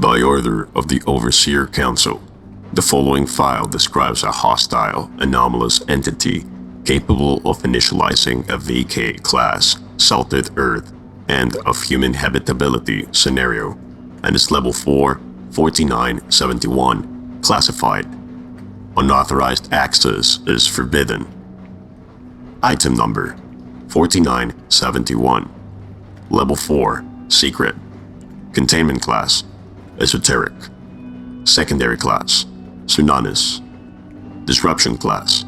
By order of the Overseer Council, the following file describes a hostile, anomalous entity capable of initializing a VK-class salted Earth and of human habitability scenario, and is Level 4, 4971, classified. Unauthorized access is forbidden. Item number 4971. Level 4, Secret. Containment class, Esoteric. Secondary class, Pseudonymous. Disruption class,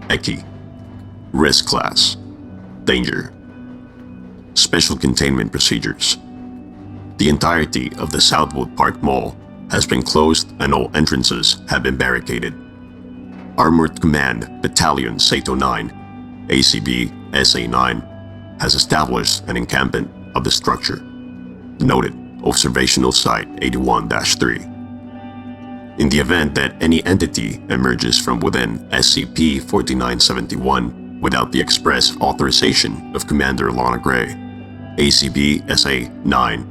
Eki. Risk class, Danger. Special containment procedures. The entirety of the Southwood Park Mall has been closed and all entrances have been barricaded. Armored Command Battalion Sato 9, ACB SA-9, has established an encampment of the structure. Noted Observational Site 81-3. In the event that any entity emerges from within SCP-4971 without the express authorization of Commander Lana Gray, ACB SA-9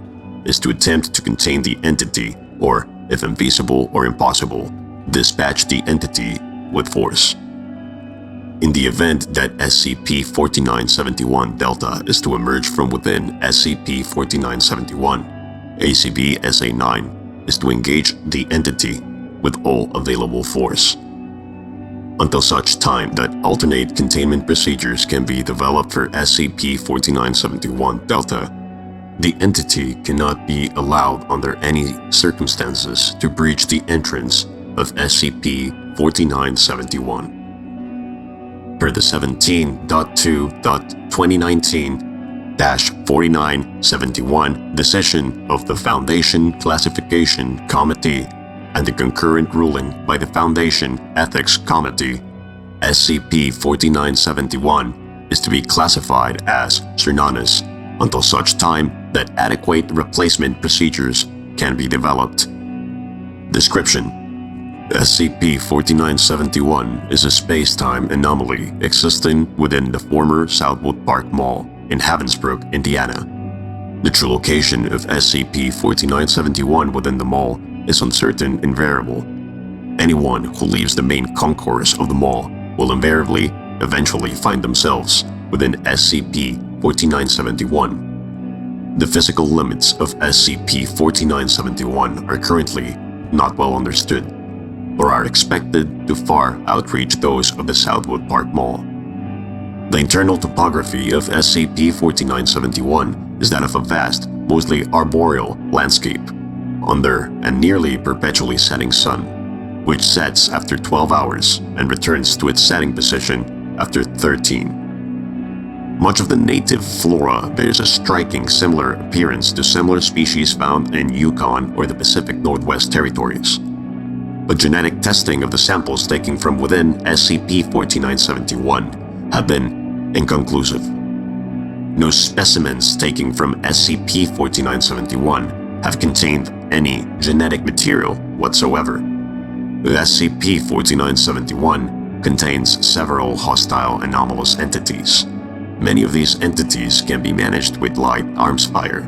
is to attempt to contain the entity or, if infeasible or impossible, dispatch the entity with force. In the event that SCP-4971 Delta is to emerge from within SCP-4971, ACB SA-9 is to engage the entity with all available force. Until such time that alternate containment procedures can be developed for SCP-4971 Delta, the entity cannot be allowed under any circumstances to breach the entrance of SCP-4971. Per the 17.2.2019-4971 decision of the Foundation Classification Committee and the concurrent ruling by the Foundation Ethics Committee, SCP-4971 is to be classified as Pseudonymous until such time that adequate replacement procedures can be developed. Description: SCP-4971 is a space-time anomaly existing within the former Southwood Park Mall in Havensbrook, Indiana. The true location of SCP-4971 within the mall is uncertain and variable. Anyone who leaves the main concourse of the mall will invariably eventually find themselves within SCP-4971. The physical limits of SCP-4971 are currently not well understood, or are expected to far outreach those of the Southwood Park Mall. The internal topography of SCP-4971 is that of a vast, mostly arboreal landscape, under a nearly perpetually setting sun, which sets after 12 hours and returns to its setting position after 13. Much of the native flora bears a striking similar appearance to similar species found in Yukon or the Pacific Northwest Territories. But genetic testing of the samples taken from within SCP-4971 have been inconclusive. No specimens taken from SCP-4971 have contained any genetic material whatsoever. SCP-4971 contains several hostile anomalous entities. Many of these entities can be managed with light arms fire.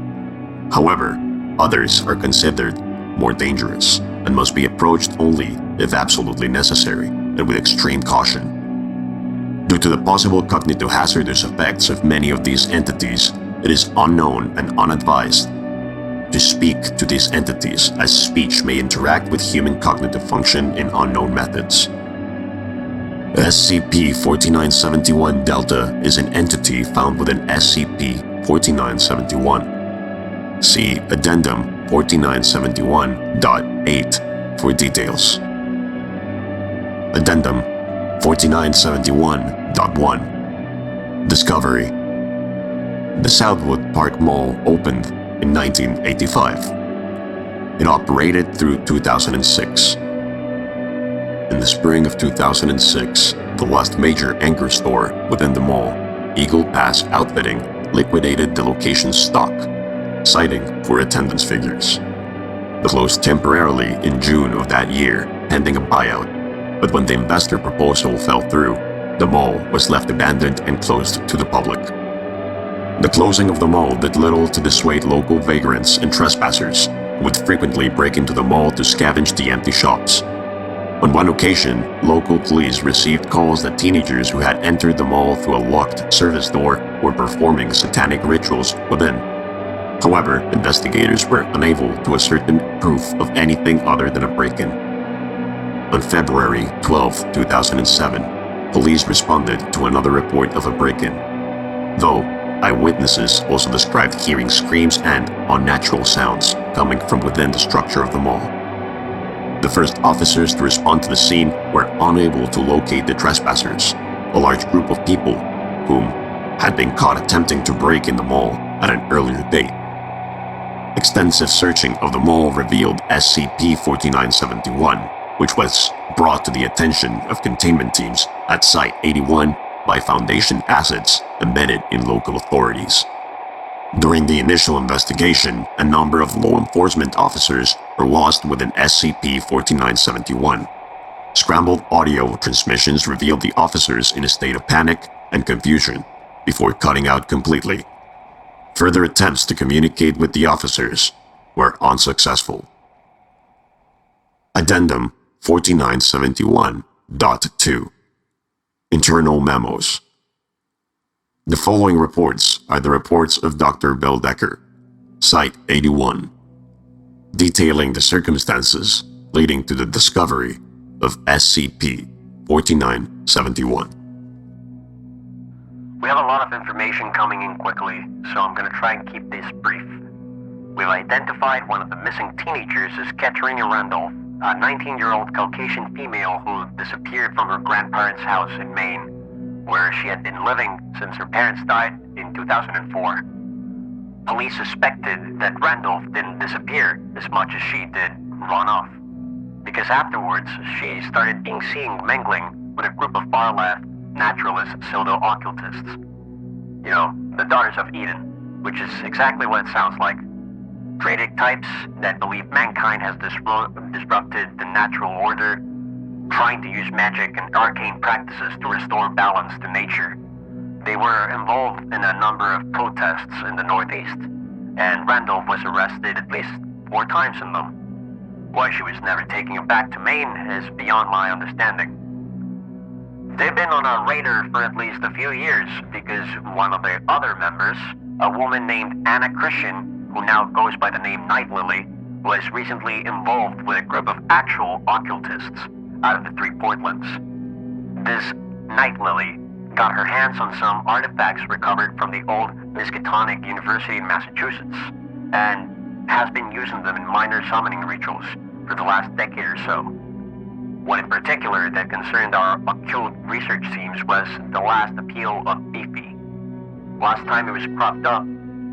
However, others are considered more dangerous and must be approached only if absolutely necessary and with extreme caution. Due to the possible cognitohazardous effects of many of these entities, it is unknown and unadvised to speak to these entities, as speech may interact with human cognitive function in unknown methods. SCP-4971 Delta is an entity found within SCP-4971. See Addendum 4971.8 for details. Addendum 4971.1. Discovery: the Southwood Park Mall opened in 1985. It operated through 2006. In the spring of 2006, the last major anchor store within the mall, Eagle Pass Outfitting, liquidated the location's stock, citing poor attendance figures. It closed temporarily in June of that year, pending a buyout, but when the investor proposal fell through, the mall was left abandoned and closed to the public. The closing of the mall did little to dissuade local vagrants and trespassers would frequently break into the mall to scavenge the empty shops. On one occasion, local police received calls that teenagers who had entered the mall through a locked service door were performing satanic rituals within. However, investigators were unable to ascertain proof of anything other than a break-in. On February 12, 2007, police responded to another report of a break-in, though eyewitnesses also described hearing screams and unnatural sounds coming from within the structure of the mall. The first officers to respond to the scene were unable to locate the trespassers, a large group of people whom had been caught attempting to break in the mall at an earlier date. Extensive searching of the mall revealed SCP-4971, which was brought to the attention of containment teams at Site 81 by Foundation assets embedded in local authorities. During the initial investigation, a number of law enforcement officers were lost within SCP-4971. Scrambled audio transmissions revealed the officers in a state of panic and confusion before cutting out completely. Further attempts to communicate with the officers were unsuccessful. Addendum 4971.2 Internal Memos. The following reports are the reports of Dr. Beldecker, Site 81, detailing the circumstances leading to the discovery of SCP-4971. We have a lot of information coming in quickly, so I'm going to try and keep this brief. We've identified one of the missing teenagers as Katerina Randolph, a 19-year-old Caucasian female who disappeared from her grandparents' house in Maine, where she had been living since her parents died in 2004. Police suspected that Randolph didn't disappear as much as she did run off, because afterwards she started being seen mingling with a group of far-left naturalist pseudo-occultists. You know, the Daughters of Eden, which is exactly what it sounds like. Tradic types that believe mankind has disrupted the natural order, trying to use magic and arcane practices to restore balance to nature. They were involved in a number of protests in the Northeast, and Randolph was arrested at least 4 times in them. Why she was never taken back to Maine is beyond my understanding. They've been on our radar for at least a few years because one of the other members, a woman named Anna Christian, who now goes by the name Night Lily, was recently involved with a group of actual occultists out of the 3 Portlands. This Night Lily got her hands on some artifacts recovered from the old Miskatonic University in Massachusetts, and has been using them in minor summoning rituals for the last decade or so. One in particular that concerned our occult research teams was the last appeal of Beefy. Last time it was propped up,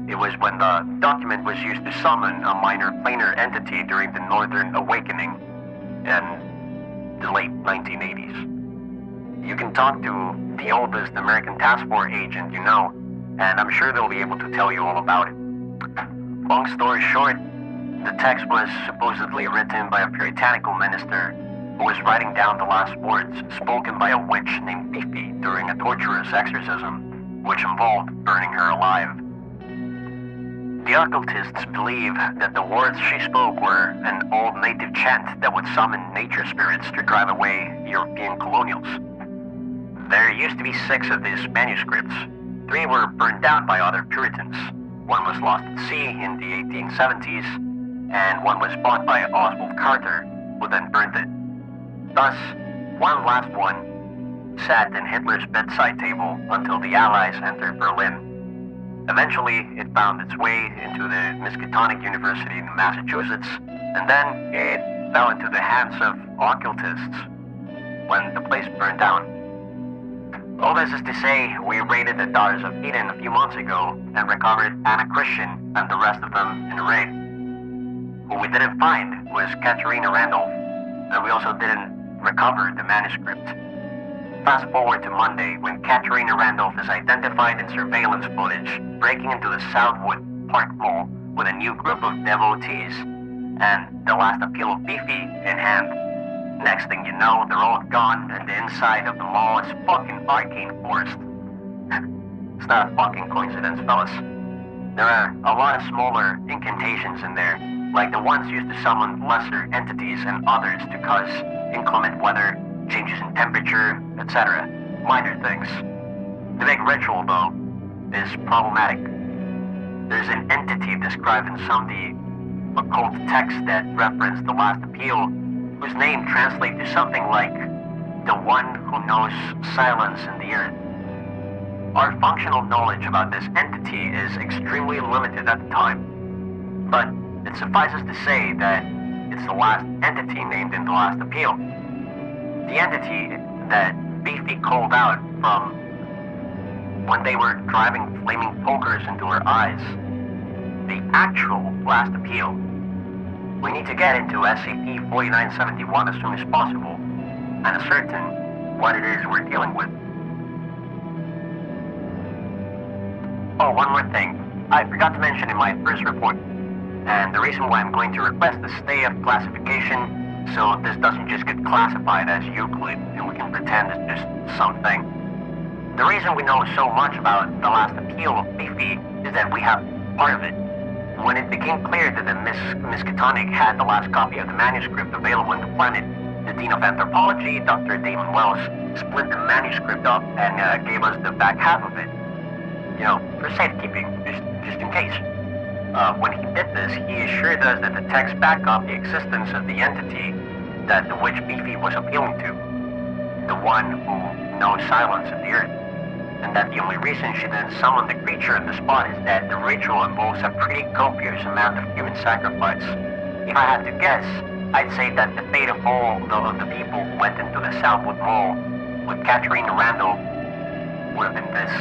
it was when the document was used to summon a minor planar entity during the Northern Awakening in the late 1980s. You can talk to the oldest American task force agent you know, and I'm sure they'll be able to tell you all about it. Long story short, the text was supposedly written by a puritanical minister who was writing down the last words spoken by a witch named Beefy during a torturous exorcism, which involved burning her alive. The occultists believe that the words she spoke were an old native chant that would summon nature spirits to drive away European colonials. There used to be 6 of these manuscripts. 3 were burned down by other Puritans. 1 was lost at sea in the 1870s, and 1 was bought by Oswald Carter, who then burned it. Thus, one last one sat in Hitler's bedside table until the Allies entered Berlin. Eventually, it found its way into the Miskatonic University in Massachusetts, and then it fell into the hands of occultists when the place burned down. All this is to say, we raided the Daughters of Eden a few months ago and recovered Anna Christian and the rest of them in a raid. Who we didn't find was Katerina Randolph, and we also didn't recover the manuscript. Fast forward to Monday, when Katerina Randolph is identified in surveillance footage breaking into the Southwood Park Mall with a new group of devotees and the last appeal of Beefy in hand. Next thing you know, they're all gone and the inside of the mall is fucking arcane forest. It's not a fucking coincidence, fellas. There are a lot of smaller incantations in there, like the ones used to summon lesser entities and others to cause inclement weather, changes in temperature, etc. Minor things. The big ritual, though, is problematic. There's an entity described in some of the occult texts that reference the last appeal, whose name translates to something like the one who knows silence in the earth. Our functional knowledge about this entity is extremely limited at the time, but it suffices to say that it's the last entity named in the last appeal. The entity that Beefy called out from when they were driving flaming pokers into her eyes. The actual last appeal. We need to get into SCP-4971 as soon as possible and ascertain what it is we're dealing with. Oh, one more thing. I forgot to mention in my first report, and the reason why I'm going to request a stay of classification so this doesn't just get classified as Euclid and we can pretend it's just something. The reason we know so much about the last appeal of Beefy is that we have part of it. When it became clear that the Miskatonic had the last copy of the manuscript available on the planet, the Dean of Anthropology, Dr. Damon Wells, split the manuscript up and gave us the back half of it. You know, for safekeeping, just in case. When he did this, he assured us that the text backed up the existence of the entity that to which Beefy was appealing to, the one who knows silence in the earth, and that the only reason she didn't summon the creature on the spot is that the ritual involves a pretty copious amount of human sacrifice. If I had to guess, I'd say that the fate of all of the people who went into the Southwood Mall with Katrina Randall would have been this.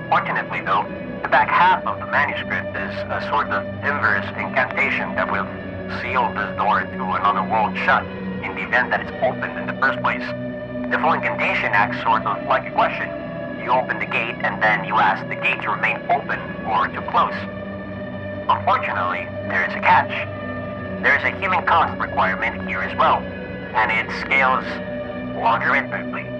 Fortunately, though, the back half of the manuscript is a sort of inverse incantation that will seal this door to another world shut in the event that it's opened in the first place. The full incantation acts sort of like a question. You open the gate and then you ask the gate to remain open or to close. Unfortunately, there is a catch. There is a human cost requirement here as well, and it scales logarithmically.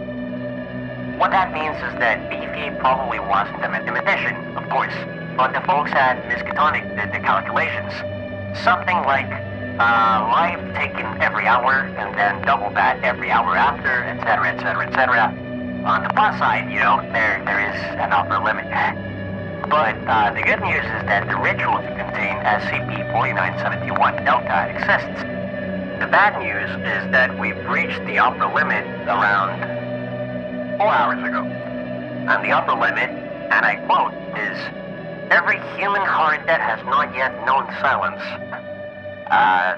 What that means is that Beefy probably wasn't a mathematician, of course, but the folks at Miskatonic did the calculations. Something like life taken every hour, and then double that every hour after, etc., etc., etc. On the plus side, you know, there is an upper limit. But the good news is that the ritual to contain SCP-4971 Delta exists. The bad news is that we've reached the upper limit around 4 hours ago. And the upper limit, and I quote, is every human heart that has not yet known silence.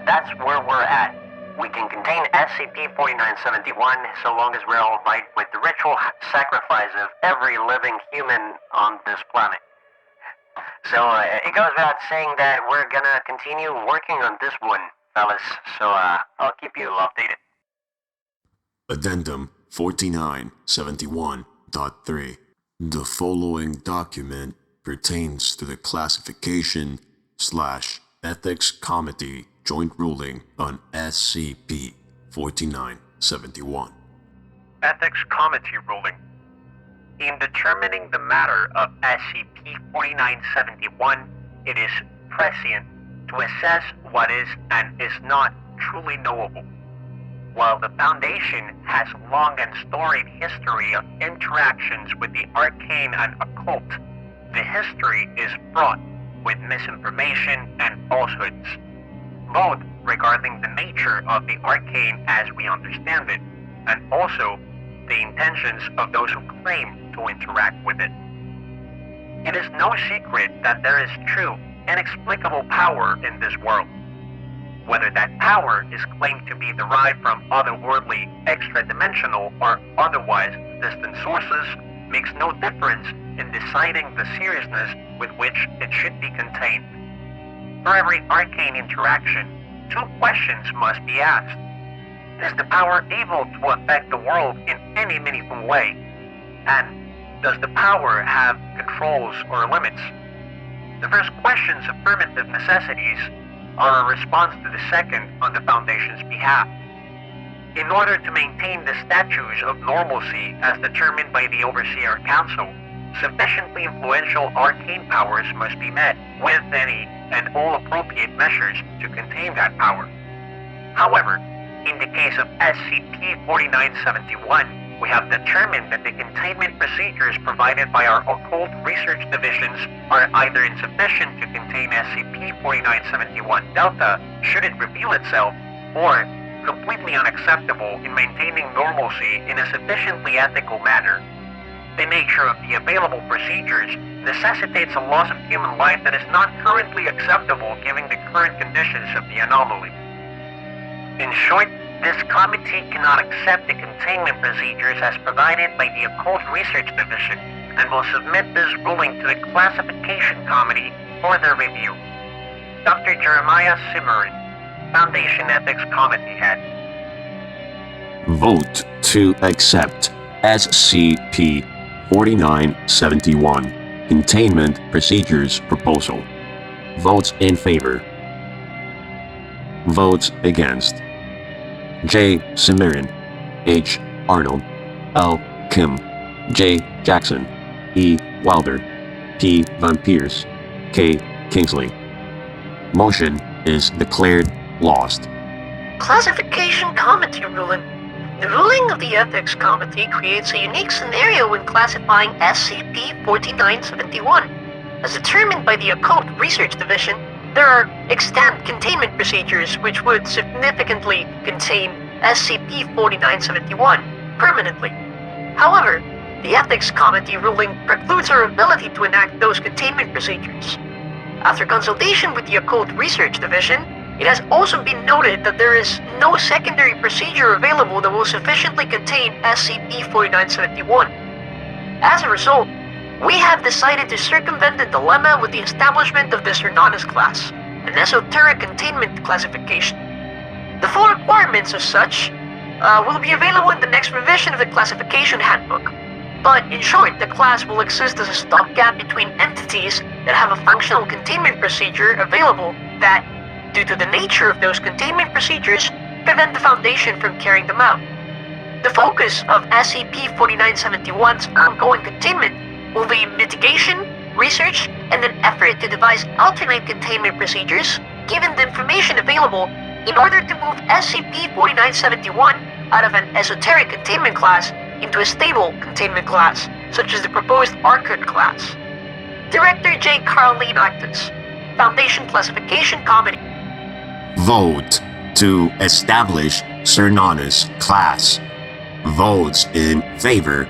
That's where we're at. We can contain SCP-4971 so long as we're all right with the ritual sacrifice of every living human on this planet. So it goes without saying that we're gonna continue working on this one, fellas. So I'll keep you updated. Addendum 4971.3. The following document pertains to the classification/ethics committee joint ruling on SCP-4971. Ethics Committee ruling. In determining the matter of SCP-4971, it is prescient to assess what is and is not truly knowable. While the Foundation has long and storied history of interactions with the arcane and occult, the history is fraught with misinformation and falsehoods, both regarding the nature of the arcane as we understand it, and also the intentions of those who claim to interact with it. It is no secret that there is true, inexplicable power in this world. Whether that power is claimed to be derived from otherworldly, extra-dimensional, or otherwise distant sources makes no difference in deciding the seriousness with which it should be contained. For every arcane interaction, two questions must be asked. Is the power able to affect the world in any meaningful way? And does the power have controls or limits? The first question's affirmative necessities are a response to the second on the Foundation's behalf. In order to maintain the status of normalcy as determined by the Overseer Council, sufficiently influential arcane powers must be met, with any and all appropriate measures to contain that power. However, in the case of SCP-4971, we have determined that the containment procedures provided by our Occult research divisions are either insufficient to contain SCP-4971 Delta should it reveal itself, or completely unacceptable in maintaining normalcy in a sufficiently ethical manner. The nature of the available procedures necessitates a loss of human life that is not currently acceptable given the current conditions of the anomaly. In short, this committee cannot accept the containment procedures as provided by the Occult Research Division and will submit this ruling to the Classification Committee for their review. Dr. Jeremiah Simmerin, Foundation Ethics Committee Head. Vote to accept SCP-4971 Containment Procedures Proposal. Votes in favor. Votes against. J. Simirin, H. Arnold, L. Kim, J. Jackson, E. Wilder, P. Van Pierce, K. Kingsley. Motion is declared lost. Classification Committee ruling. The ruling of the Ethics Committee creates a unique scenario when classifying SCP-4971. As determined by the Occult Research Division, there are extant containment procedures which would significantly contain SCP-4971 permanently. However, the Ethics Committee ruling precludes our ability to enact those containment procedures. After consultation with the Occult Research Division, it has also been noted that there is no secondary procedure available that will sufficiently contain SCP-4971. As a result, we have decided to circumvent the dilemma with the establishment of the Cernanus class, an esoteric containment classification. The full requirements as such will be available in the next revision of the Classification Handbook. But in short, the class will exist as a stopgap between entities that have a functional containment procedure available that, due to the nature of those containment procedures, prevent the Foundation from carrying them out. The focus of SCP-4971's ongoing containment will be mitigation, research, and an effort to devise alternate containment procedures given the information available in order to move SCP-4971 out of an esoteric containment class into a stable containment class, such as the proposed Occult class. Director J. Kaktus, Foundation Classification Committee. Vote to establish Cernanus class. Votes in favor: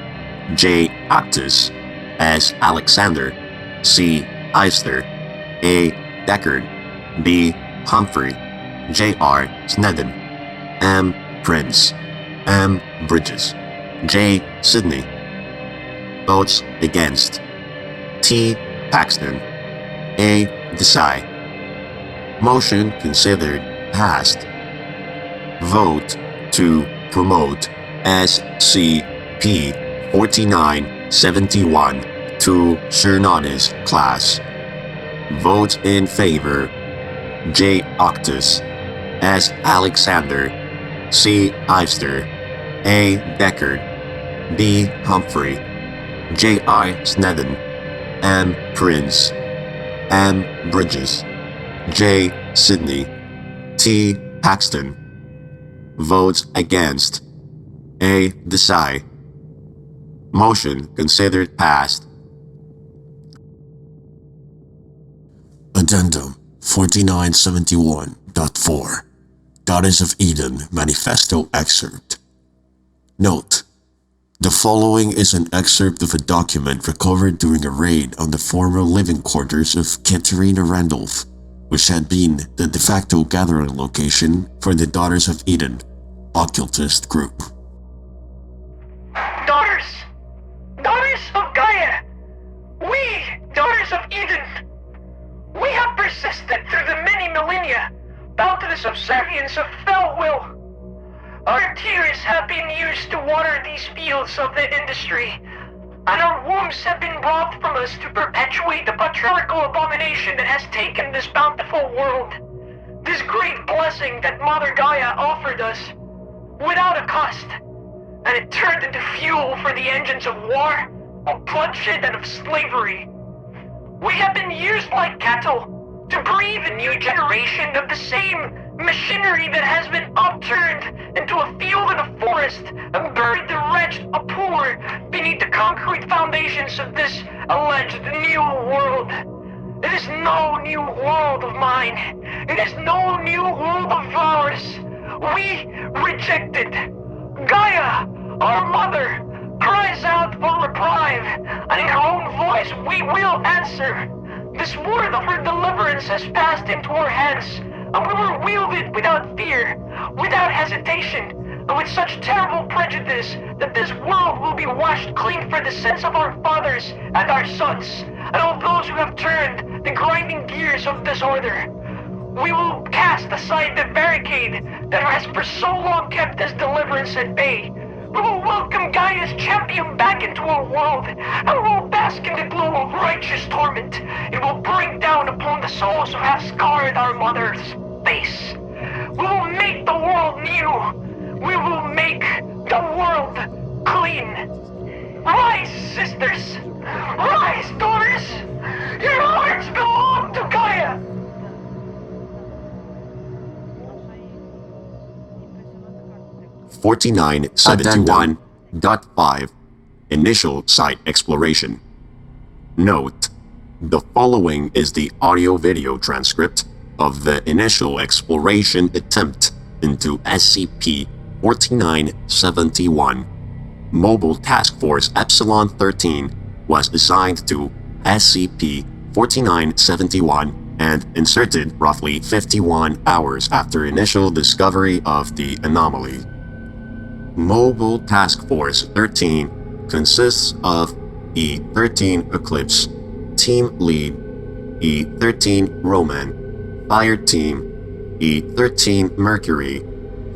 J. Kaktus, S. Alexander, C. Eister, A. Deckard, B. Humphrey, J. R. Snedden, M. Prince, M. Bridges, J. Sidney. Votes against: T. Paxton, A. Desai. Motion considered passed. Vote to promote SCP-4971 to Cernanus class. Votes in favor: J. Kaktus, S. Alexander, C. Eister, A. Deckard, B. Humphrey, J. I. Snedden, M. Prince, M. Bridges, J. Sidney, T. Paxton. Votes against: A. Desai. Motion considered passed. Addendum 4971.4 Goddess of Eden Manifesto excerpt. Note: the following is an excerpt of a document recovered during a raid on the former living quarters of Katerina Randolph, which had been the de facto gathering location for the Daughters of Eden occultist group. Daughters of Gaia, we, Daughters of Eden, we have persisted through the many millennia, bound to the subservience of fell will. Our tears have been used to water these fields of the industry, and our wombs have been robbed from us to perpetuate the patriarchal abomination that has taken this bountiful world, this great blessing that Mother Gaia offered us, without a cost, and it turned into fuel for the engines of war, of bloodshed, and of slavery. We have been used like cattle, To breathe a new generation of the same machinery that has been upturned into a field and a forest and buried the wretched poor beneath the concrete foundations of this alleged new world. It is no new world of mine. It is no new world of ours. We reject it. Gaia, our mother, cries out for reprieve, and in her own voice we will answer. This word of her deliverance has passed into our hands, and we will wield it without fear, without hesitation, and with such terrible prejudice that this world will be washed clean for the sins of our fathers and our sons, and all those who have turned the grinding gears of disorder. We will cast aside the barricade that has for so long kept this deliverance at bay. We will welcome Gaia's champion back into our world, and we will bask in the glow of righteous torment. It will bring down upon the souls who have scarred our mother's face. We will make the world new. We will make the world clean. Rise, sisters! Rise, daughters! Your hearts belong to Gaia! (4971.5) Initial Site Exploration. Note: the following is the audio-video transcript of the initial exploration attempt into SCP-4971. Mobile Task Force Epsilon-13 was assigned to SCP-4971 and inserted roughly 51 hours after initial discovery of the anomaly. Mobile Task Force 13 consists of E-13 Eclipse, Team Lead, E-13 Roman, Fire Team, E-13 Mercury,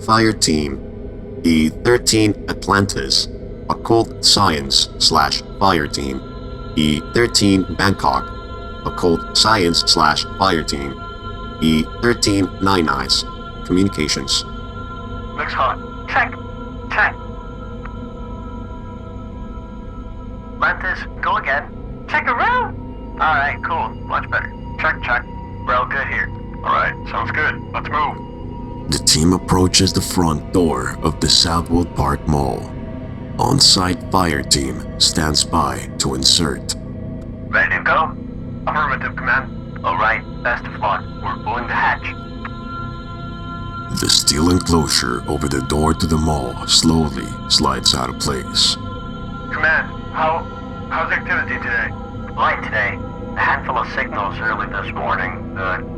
Fire Team, E-13 Atlantis, Occult Science/Fire Team, E-13 Bangkok, Occult Science/Fire Team, E-13 Nine Eyes, Communications. Looks hot. Check. Check. Atlantis, go again. Check around. Alright, cool. Much better. Check. We're all good here. Alright, sounds good. Let's move. The team approaches the front door of the Southwood Park Mall. On-site fire team stands by to insert. Ready to go? Affirmative, Command. Alright, best of luck. We're pulling the hatch. The steel enclosure over the door to the mall slowly slides out of place. Command, how's activity today? Light today. A handful of signals early this morning.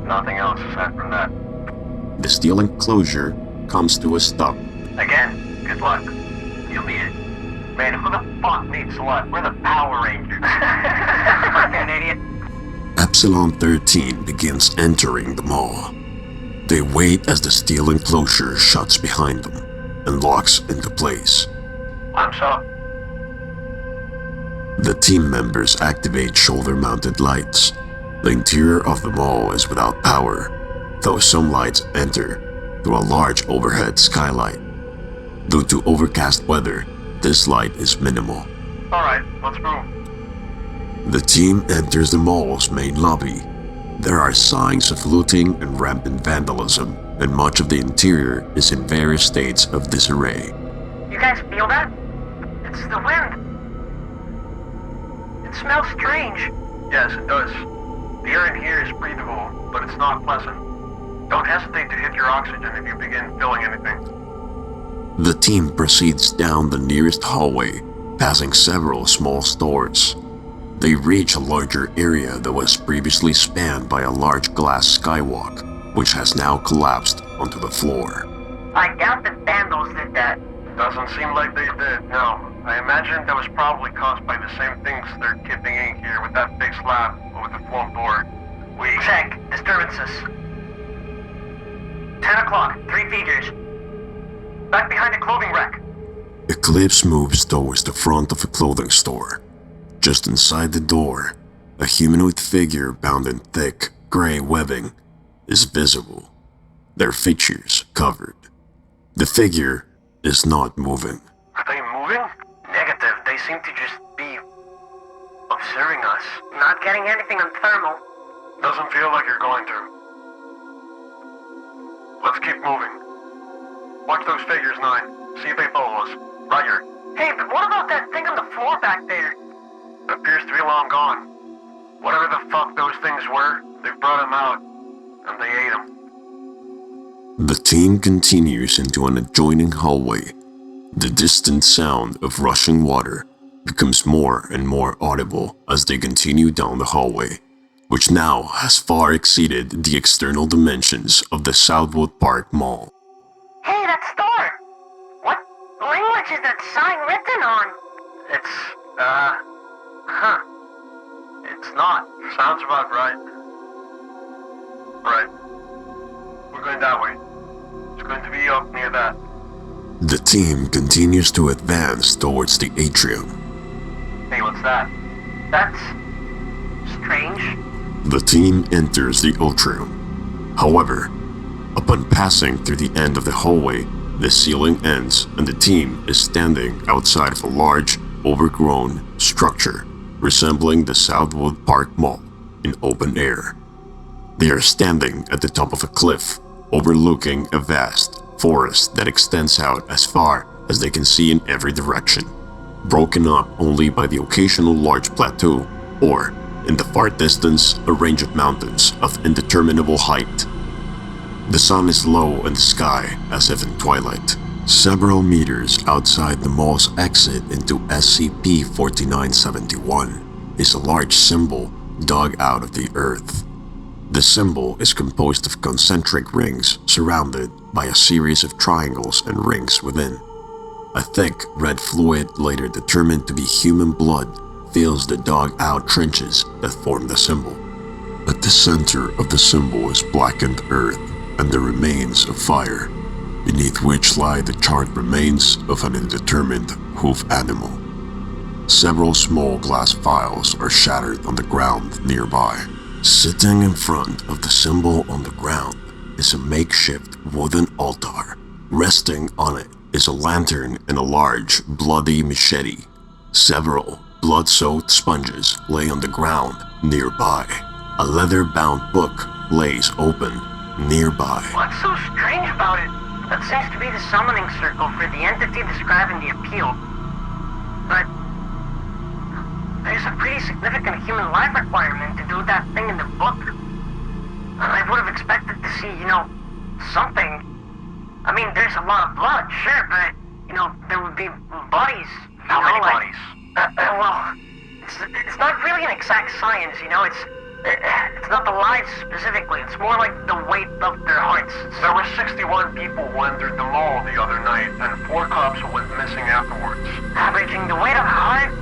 Nothing else aside from that. The steel enclosure comes to a stop. Again, good luck. You'll need it. Man, who the fuck needs luck? We're the Power Rangers. Fucking idiot. Epsilon-13 begins entering the mall. They wait as the steel enclosure shuts behind them and locks into place. Lamps up. The team members activate shoulder-mounted lights. The interior of the mall is without power, though some lights enter through a large overhead skylight. Due to overcast weather, this light is minimal. Alright, let's move. The team enters the mall's main lobby. There are signs of looting and rampant vandalism, and much of the interior is in various states of disarray. You guys feel that? It's the wind. It smells strange. Yes, it does. The air in here is breathable, but it's not pleasant. Don't hesitate to hit your oxygen if you begin feeling anything. The team proceeds down the nearest hallway, passing several small stores. They reach a larger area that was previously spanned by a large glass skywalk, which has now collapsed onto the floor. I doubt the vandals did that. Doesn't seem like they did, no. I imagine that was probably caused by the same things they're tipping in here with that big slab over the front door. We... Check. Disturbances. 10 o'clock. 3 figures. Back behind the clothing rack. Eclipse moves towards the front of a clothing store. Just inside the door, a humanoid figure bound in thick, gray webbing is visible, their features covered. The figure is not moving. Are they moving? Negative. They seem to just be observing us. Not getting anything on thermal. Doesn't feel like you're going to. Let's keep moving. Watch those figures, 9. See if they follow us. Roger. Hey, but what about that thing on the floor back there? Appears to be long gone. Whatever the fuck those things were, they brought them out, and they ate them. The team continues into an adjoining hallway. The distant sound of rushing water becomes more and more audible as they continue down the hallway, which now has far exceeded the external dimensions of the Southwood Park Mall. Hey, that store! What language is that sign written on? It's not. Sounds about right. Right. We're going that way. It's going to be up near that. The team continues to advance towards the atrium. Hey, what's that? That's strange. The team enters the atrium. However, upon passing through the end of the hallway, the ceiling ends and the team is standing outside of a large, overgrown structure resembling the Southwood Park Mall in open air. They are standing at the top of a cliff, overlooking a vast forest that extends out as far as they can see in every direction, broken up only by the occasional large plateau or, in the far distance, a range of mountains of indeterminable height. The sun is low in the sky as if in twilight. Several meters outside the mall's exit into SCP-4971 is a large symbol dug out of the earth. The symbol is composed of concentric rings surrounded by a series of triangles and rings within. A thick red fluid, later determined to be human blood, fills the dug-out trenches that form the symbol. At the center of the symbol is blackened earth and the remains of fire, beneath which lie the charred remains of an indeterminate hoof animal. Several small glass vials are shattered on the ground nearby. Sitting in front of the symbol on the ground is a makeshift wooden altar. Resting on it is a lantern and a large, bloody machete. Several blood-soaked sponges lay on the ground nearby. A leather-bound book lays open nearby. What's so strange about it? That seems to be the summoning circle for the entity describing the appeal. But there's a pretty significant human life requirement to do that thing in the book. I would have expected to see, something. I mean, there's a lot of blood, sure, but, there would be bodies. How many bodies? Well, it's not really an exact science, it's not the lives specifically, it's more like the weight of their hearts. There were 61 people who entered the mall the other night, and 4 cops who went missing afterwards. Averaging the weight of a heart,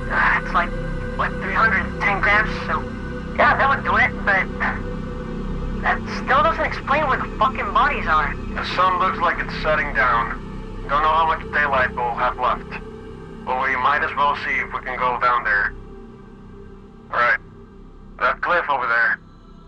it's like, 310 grams, so yeah, that would do it, but that still doesn't explain where the fucking bodies are. The sun looks like it's setting down. Don't know how much daylight we'll have left, but we might as well see if we can go down there. Alright, that cliff over there,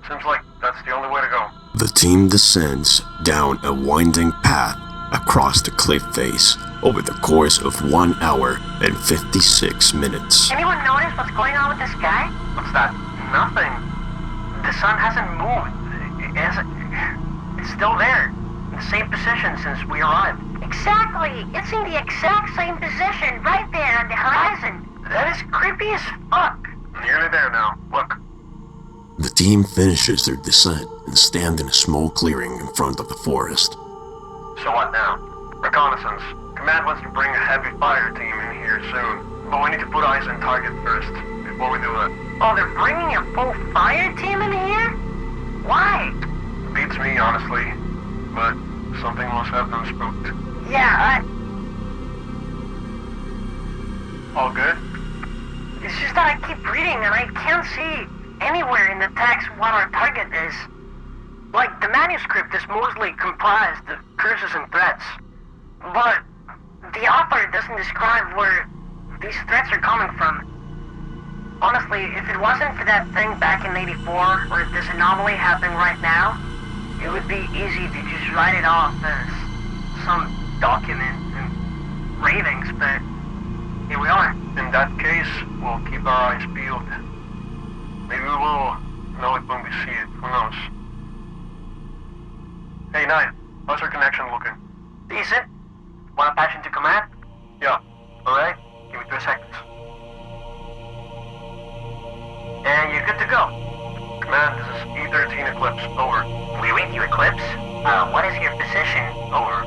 seems like that's the only way to go. The team descends down a winding path across the cliff face over the course of 1 hour and 56 minutes. Anyone notice what's going on with the sky? What's that? Nothing. The sun hasn't moved. It's still there, in the same position since we arrived. Exactly. It's in the exact same position right there on the horizon. That is creepy as fuck. Nearly there now. Look. The team finishes their descent and stand in a small clearing in front of the forest. So what now? Reconnaissance. Command wants to bring a heavy fire team in here soon, but we need to put eyes on target first, before we do that. Oh, they're bringing a full fire team in here? Why? Beats me, honestly, but something must have them spooked. Yeah, All good? it's just that I keep reading and I can't see anywhere in the text what our target is. Like, the manuscript is mostly comprised of curses and threats, but the author doesn't describe where these threats are coming from. Honestly, if it wasn't for that thing back in '84, or this anomaly happening right now, it would be easy to just write it off as some document and ravings, but here we are. In that case, we'll keep our eyes peeled. Maybe we'll know it when we see it. Who knows? Hey, Nine. How's our connection looking? Decent. Wanna patch into command? Yeah. Alright, give me 2 seconds. And you're good to go. Command, this is E13 Eclipse. Over. We read you, Eclipse. What is your position? Over.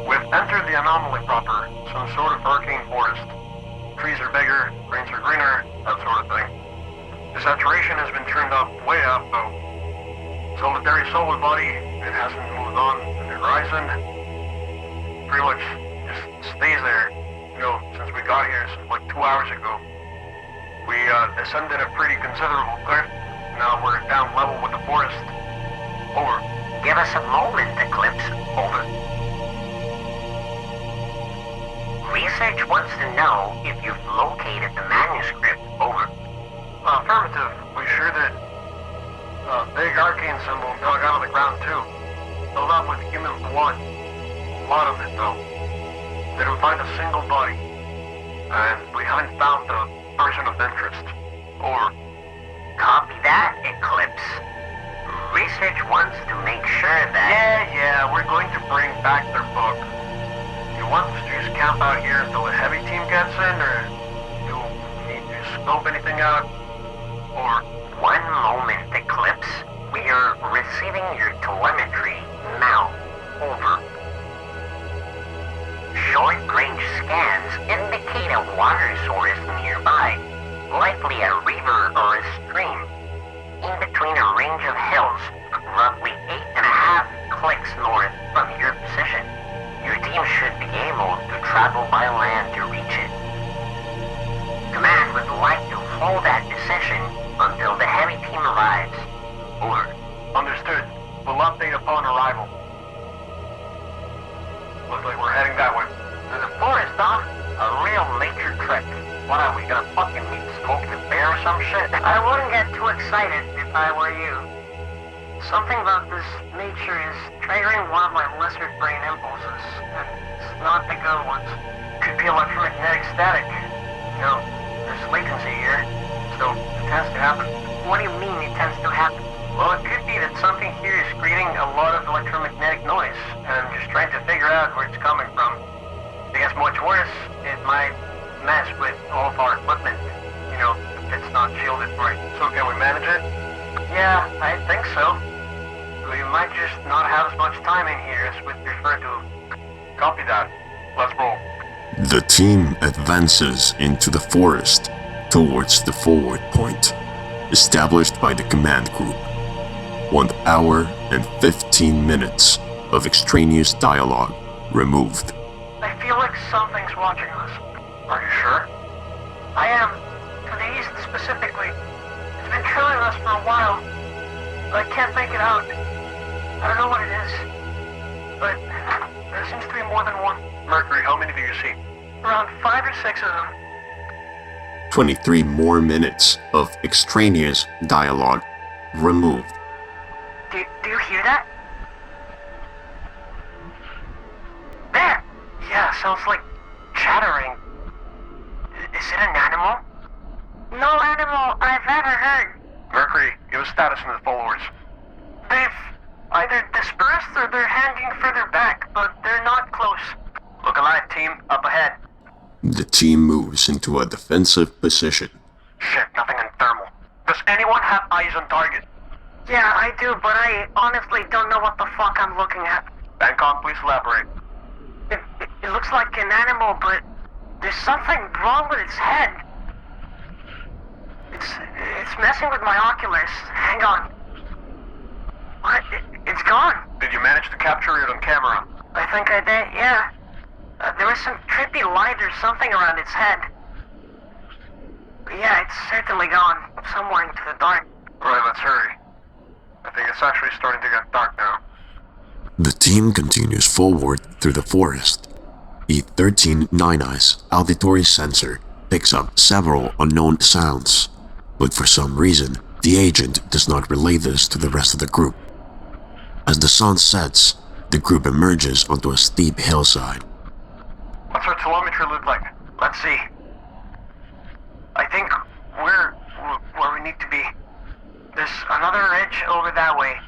We've entered the Anomaly proper, some sort of hurricane forest. Trees are bigger, greens are greener, that sort of thing. The saturation has been turned up, way up, though. Solitary solar body, it hasn't moved on the horizon. Pretty much just stays there. You know, since we got here, since like 2 hours ago. We descended a pretty considerable cliff. Now we're down level with the forest. Over. Give us a moment, Eclipse. Over. Research wants to know if you've located the manuscript. Over. Affirmative. We sure did. Big arcane symbol dug out of the ground too. Filled up with human blood. A lot of it though. Didn't find a single body. And we haven't found the person of interest. Over. Copy that, Eclipse. Research wants to make sure that... Yeah, we're going to bring back their book. You want us to just camp out here until the heavy team gets in, or do we need to scope anything out? Or... One moment, Eclipse. We are receiving your telemetry now. Over. Short-range scans indicate a water source nearby, likely a river or a stream, in between a range of hills, roughly 8.5 clicks north from your position. Your team should be able to travel by land to reach it. Command would like to hold that position until the heavy team arrives. Over. Understood. We'll update upon arrival. Looks like we're heading that way. To the forest, huh? A real nature trek. What are we gonna fucking meet Smokey the Bear or some shit? I wouldn't get too excited if I were you. Something about this nature is triggering one of my lizard brain impulses. It's not the good ones. Could be electromagnetic static. You know, there's latency here, so it tends to happen. What do you mean it tends to happen? Well, it could be that something here is creating a lot of electromagnetic noise, and I'm just trying to figure out where it's coming from. If it gets much worse, it might mess with all of our equipment. You know, if it's not shielded right. So can we manage it? Yeah, I think so. We might just not have as much time in here as we'd prefer to. Copy that. Let's roll. The team advances into the forest towards the forward point, established by the command group. 1 hour and 15 minutes of extraneous dialogue removed. I feel like something's watching us. Are you sure? I am. To the east specifically. It's been trailing us for a while, but I can't make it out. I don't know what it is, but there seems to be more than one. Mercury, how many do you see? Around 5 or 6 of them. 23 more minutes of extraneous dialogue removed. Do you hear that? There! Yeah, sounds like chattering. Is it an animal? No animal I've ever heard. Mercury, give us status on the followers. They've either dispersed or they're hanging further back, but they're not close. Look alive, team. Up ahead. The team moves into a defensive position. Shit, nothing in thermal. Does anyone have eyes on target? Yeah, I do, but I honestly don't know what the fuck I'm looking at. Bangkok, please elaborate. It looks like an animal, but there's something wrong with its head. It's messing with my oculars. Hang on. What? It's gone. Did you manage to capture it on camera? I think I did, yeah. There was some trippy light or something around its head. But yeah, it's certainly gone. Somewhere into the dark. Alright, let's hurry. I think it's actually starting to get dark now. The team continues forward through the forest. E13 Nine Eyes auditory sensor picks up several unknown sounds, but for some reason, the agent does not relay this to the rest of the group. As the sun sets, the group emerges onto a steep hillside. What's our telemetry look like? Let's see. I think we're where we need to be. There's There's another ridge over that way.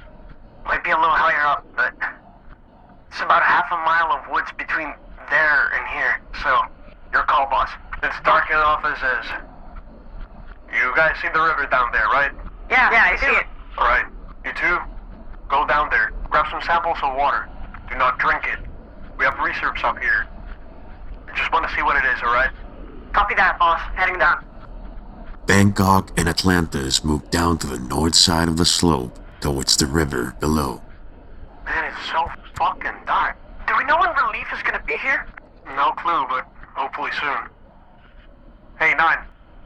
Might be a little higher up, but it's about half a mile of woods between there and here. So, your call, boss. It's dark enough as is. You guys see the river down there, right? Yeah, I see it. Alright, you two, go down there. Grab some samples of water. Do not drink it. We have research up here. I just want to see what it is, alright? Copy that, boss. Heading down. Bangkok and Atlantis moved down to the north side of the slope towards the river below. Man, it's so fucking dark. Do we know when relief is gonna be here? No clue, but hopefully soon. Hey, 9.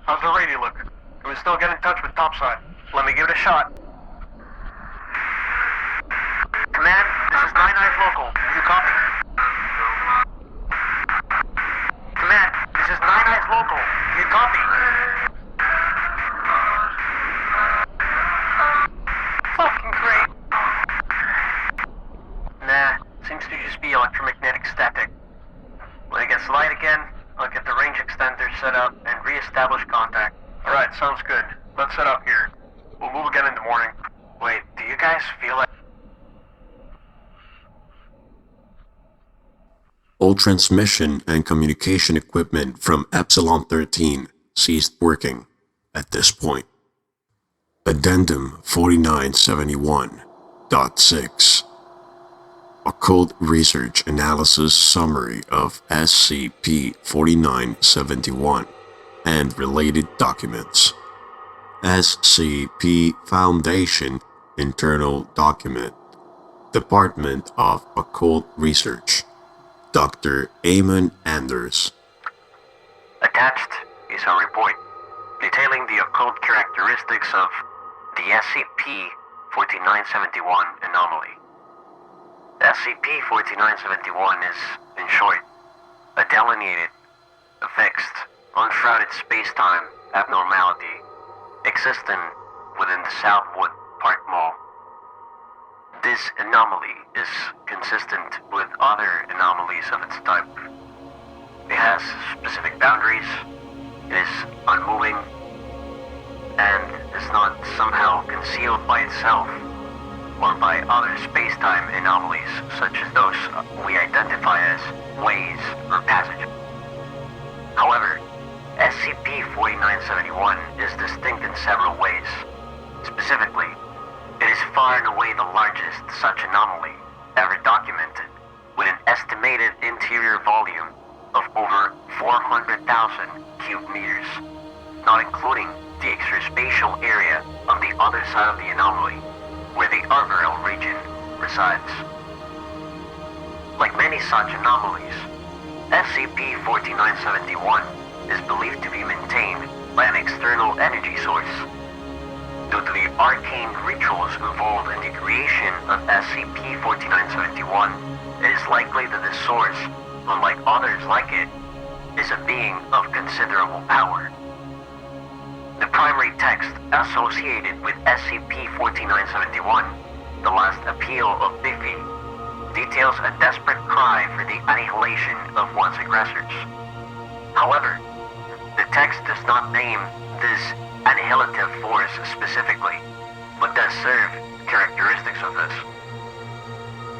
How's the radio look? Can we still get in touch with topside? Let me give it a shot. Command, this is 9 Eyes Local. You copy? Command, this is 9 Eyes Local. You copy? Fucking great. Nah, seems to just be electromagnetic static. When it gets light again, I'll get the range extender set up and re-establish contact. Alright, sounds good. Let's set up here. We'll move again in the morning. Wait, do you guys feel like... All transmission and communication equipment from Epsilon 13 ceased working at this point. Addendum 4971.6 Occult Research Analysis Summary of SCP-4971 and related documents. SCP Foundation Internal Document. Department of Occult Research. Dr. Eamon Anders. Attached is a report detailing the occult characteristics of the SCP-4971 anomaly. SCP-4971 is, in short, a delineated, fixed, unshrouded space-time abnormality existing within the Southwood Park Mall. This anomaly is consistent with other anomalies of its type. It has specific boundaries, it is unmoving, and is not somehow concealed by itself or by other space-time anomalies such as those we identify as ways or passage. However, SCP-4971 is distinct in several ways. Specifically, it is far and away the largest such anomaly ever documented, with an estimated interior volume of over 400,000 cubic meters, not including the extraspatial area on the other side of the anomaly, where the Arborel region resides. Like many such anomalies, SCP-4971 is believed to be maintained by an external energy source. Due to the arcane rituals involved in the creation of SCP-4971, it is likely that this source, unlike others like it, is a being of considerable power. The primary text associated with SCP-4971, The Last Appeal of Biffy, details a desperate cry for the annihilation of one's aggressors. However, the text does not name this annihilative force specifically, but does serve characteristics of this.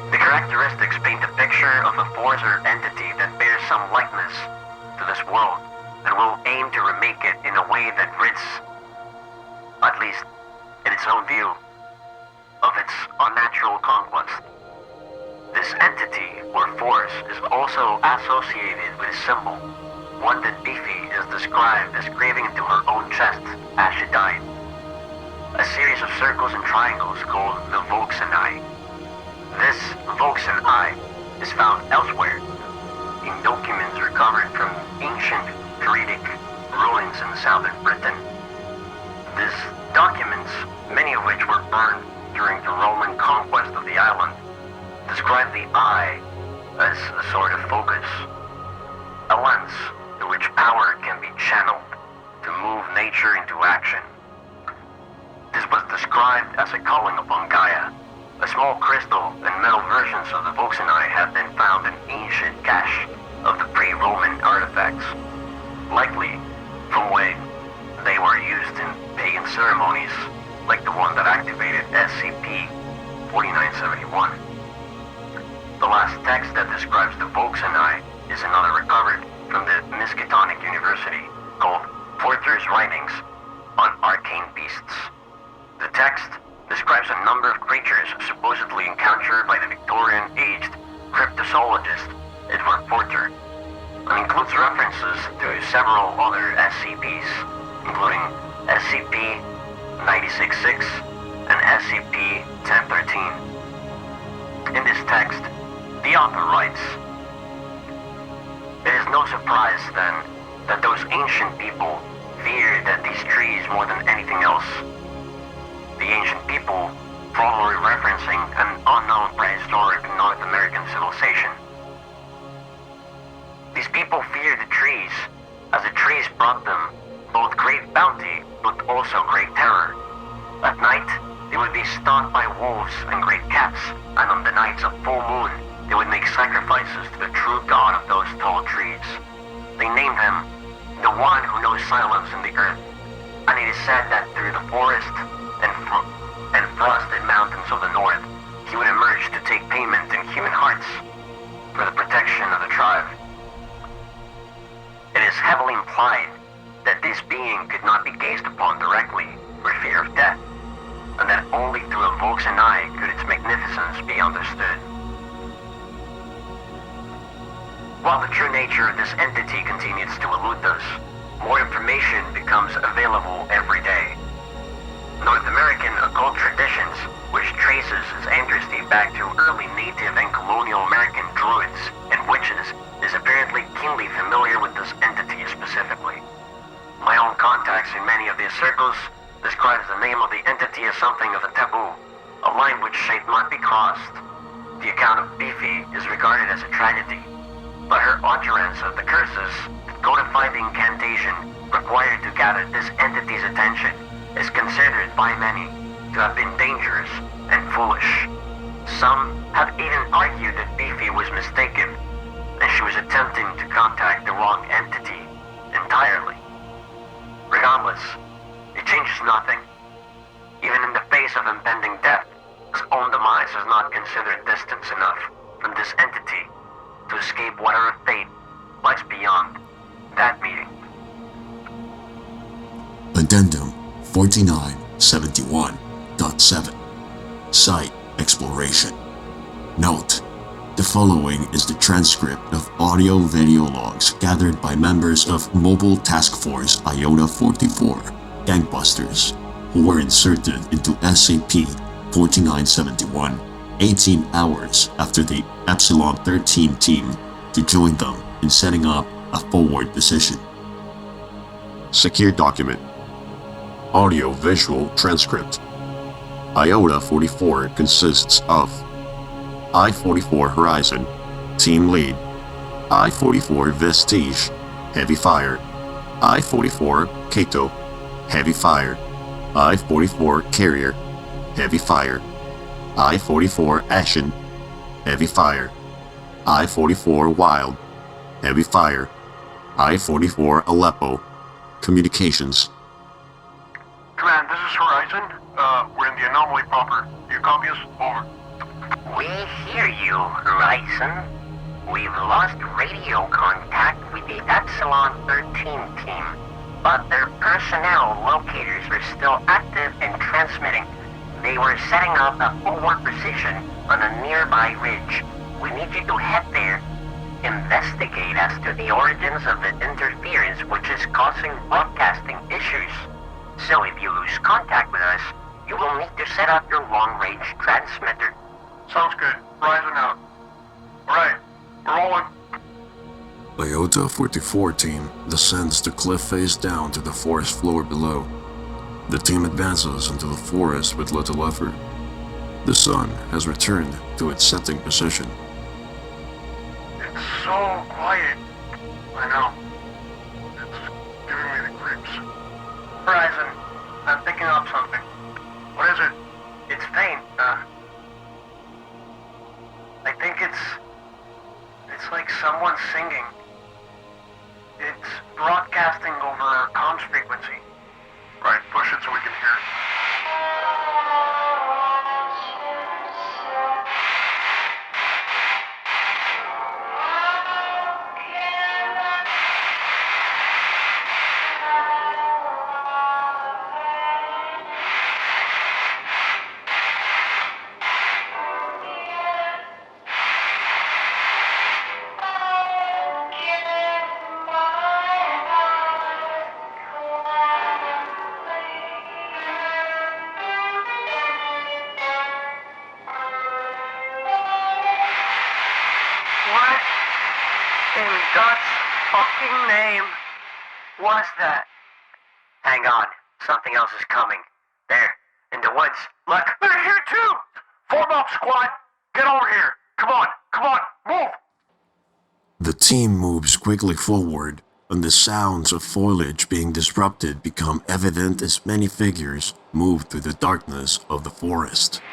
The characteristics paint a picture of a force or entity that bears some likeness to this world and will aim to remake it in a way that rids, at least in its own view, of its unnatural conquest. This entity or force is also associated with a symbol, one that Beefy is described as craving into her own chest as she died. A series of circles and triangles called the Volksen Eye. This Volksen Eye is found elsewhere in documents recovered from ancient Druidic ruins in southern Britain. These documents, many of which were burned during the Roman conquest of the island, describe the eye as a sort of focus, a lens through which power can be channeled to move nature into action. This was described as a calling upon Gaia. A small crystal and metal versions of the Volksen Eye have been found in ancient cache of the pre-Roman artifacts, likely from when they were used in pagan ceremonies, like the one that I 4971. The last text that describes the Volksanai is another recovered from the Miskatonic University called Porter's Writings on Arcane Beasts. The text describes a number of creatures supposedly encountered by the Victorian-aged cryptozoologist Edward Porter, and includes references to several other SCPs, including SCP-966 and SCP-1013. In this text, the author writes, "It is no surprise, then, that those ancient people feared that these trees more than anything else. The ancient people, probably referencing an unknown prehistoric North American civilization. These people feared the trees, as the trees brought them both great bounty, but also great terror. At night, they would be stalked by wolves and great cats, and on the nights of full moon, they would make sacrifices to the true god of those tall trees. They named him the one who knows silence in the earth, and it is said that through the forest and frosted mountains of the north, he would emerge to take payment in human hearts for the protection of the tribe. It is heavily implied that this being could not be gazed upon directly for fear of death, and that only through a Volksan eye could its magnificence be understood. While the true nature of this entity continues to elude us, more information becomes available every day. North American occult traditions, which traces its ancestry back to early Native and colonial American druids and witches, is apparently keenly familiar with this entity specifically. My own contacts in many of these circles describes the name of the entity as something of a taboo, a line which should not be crossed. The account of Beefy is regarded as a tragedy, but her utterance of the curses that codify the incantation required to gather this entity's attention is considered by many to have been dangerous and foolish. Some have even argued that Beefy was mistaken, and she was attempting to contact the wrong entity entirely. Regardless, it changes nothing. Even in the face of impending death, his own demise is not considered distance enough from this entity to escape whatever fate lies beyond that meeting. Addendum 4971.7 Site Exploration. Note: the following is the transcript of audio-video logs gathered by members of Mobile Task Force Iota-44 Gangbusters, who were inserted into SCP-4971 18 hours after the Epsilon-13 team to join them in setting up a forward position. Secure document. Audio-visual transcript. Iota-44 consists of I-44 Horizon, Team Lead, I-44 Vestige, Heavy Fire, I-44 Kato, Heavy Fire, I-44 Carrier, Heavy Fire, I-44 Ashen, Heavy Fire, I-44 Wild, Heavy Fire, I-44 Aleppo, Communications. Command, this is Horizon. We're in the Anomaly proper. You copy us? Over. We hear you, Horizon. We've lost radio contact with the Epsilon-13 team, but their personnel locators are still active and transmitting. They were setting up a forward position on a nearby ridge. We need you to head there. Investigate as to the origins of the interference which is causing broadcasting issues. So if you lose contact with us, you will need to set up your long-range transmitter. Sounds good. Horizon out. Alright, we're rolling. Iota-44 team descends the cliff face down to the forest floor below. The team advances into the forest with little effort. The sun has returned to its setting position. It's so quiet. I know. It's giving me the creeps. Horizon, I'm picking up something. What is it? It's faint, I think it's like someone singing. It's broadcasting over our comms frequency. Right, push it so we can hear it. God's fucking name was that? Hang on, something else is coming. There, in the woods. Look. They're here too! Form up, squad! Get over here! Come on, move! The team moves quickly forward, and the sounds of foliage being disrupted become evident as many figures move through the darkness of the forest.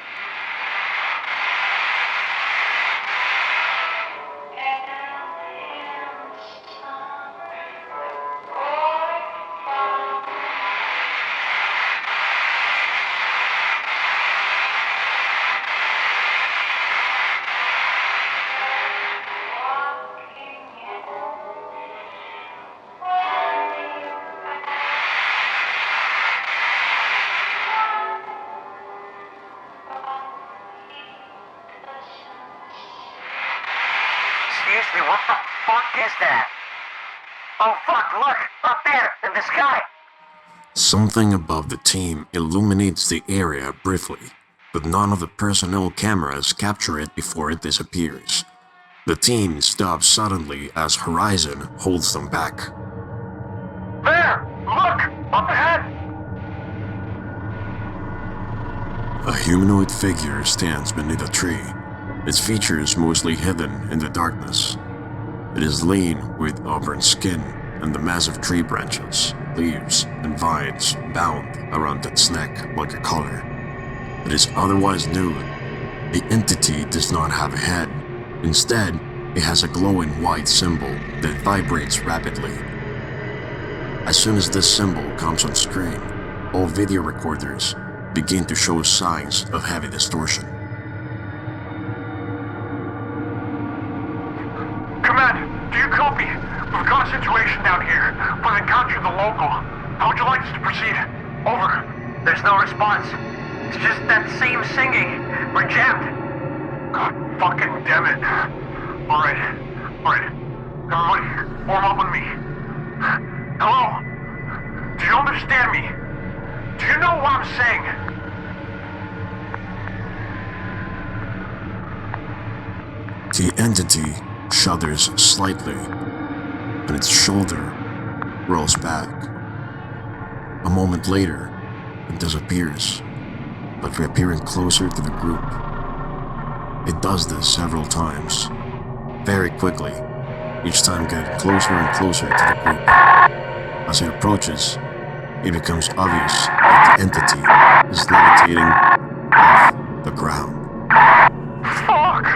Excuse me, what the fuck is that? Oh fuck, look! Up there, in the sky! Something above the team illuminates the area briefly, but none of the personnel cameras capture it before it disappears. The team stops suddenly as Horizon holds them back. There! Look! Up ahead! A humanoid figure stands beneath a tree, its features mostly hidden in the darkness. It is lean with auburn skin and the massive tree branches, leaves, and vines bound around its neck like a collar. It is otherwise nude. The entity does not have a head. Instead, it has a glowing white symbol that vibrates rapidly. As soon as this symbol comes on screen, all video recorders begin to show signs of heavy distortion. Command, do you copy? We've got a situation down here. We've encountered the local. How would you like us to proceed? Over. There's no response. It's just that same singing. We're jammed. God fucking damn it. Alright. Everybody, form up on me. Hello? Do you understand me? Do you know what I'm saying? The entity shudders slightly, and its shoulder rolls back. A moment later, it disappears, but reappearing closer to the group. It does this several times, very quickly, each time getting closer and closer to the group. As it approaches, it becomes obvious that the entity is levitating off the ground. Fuck!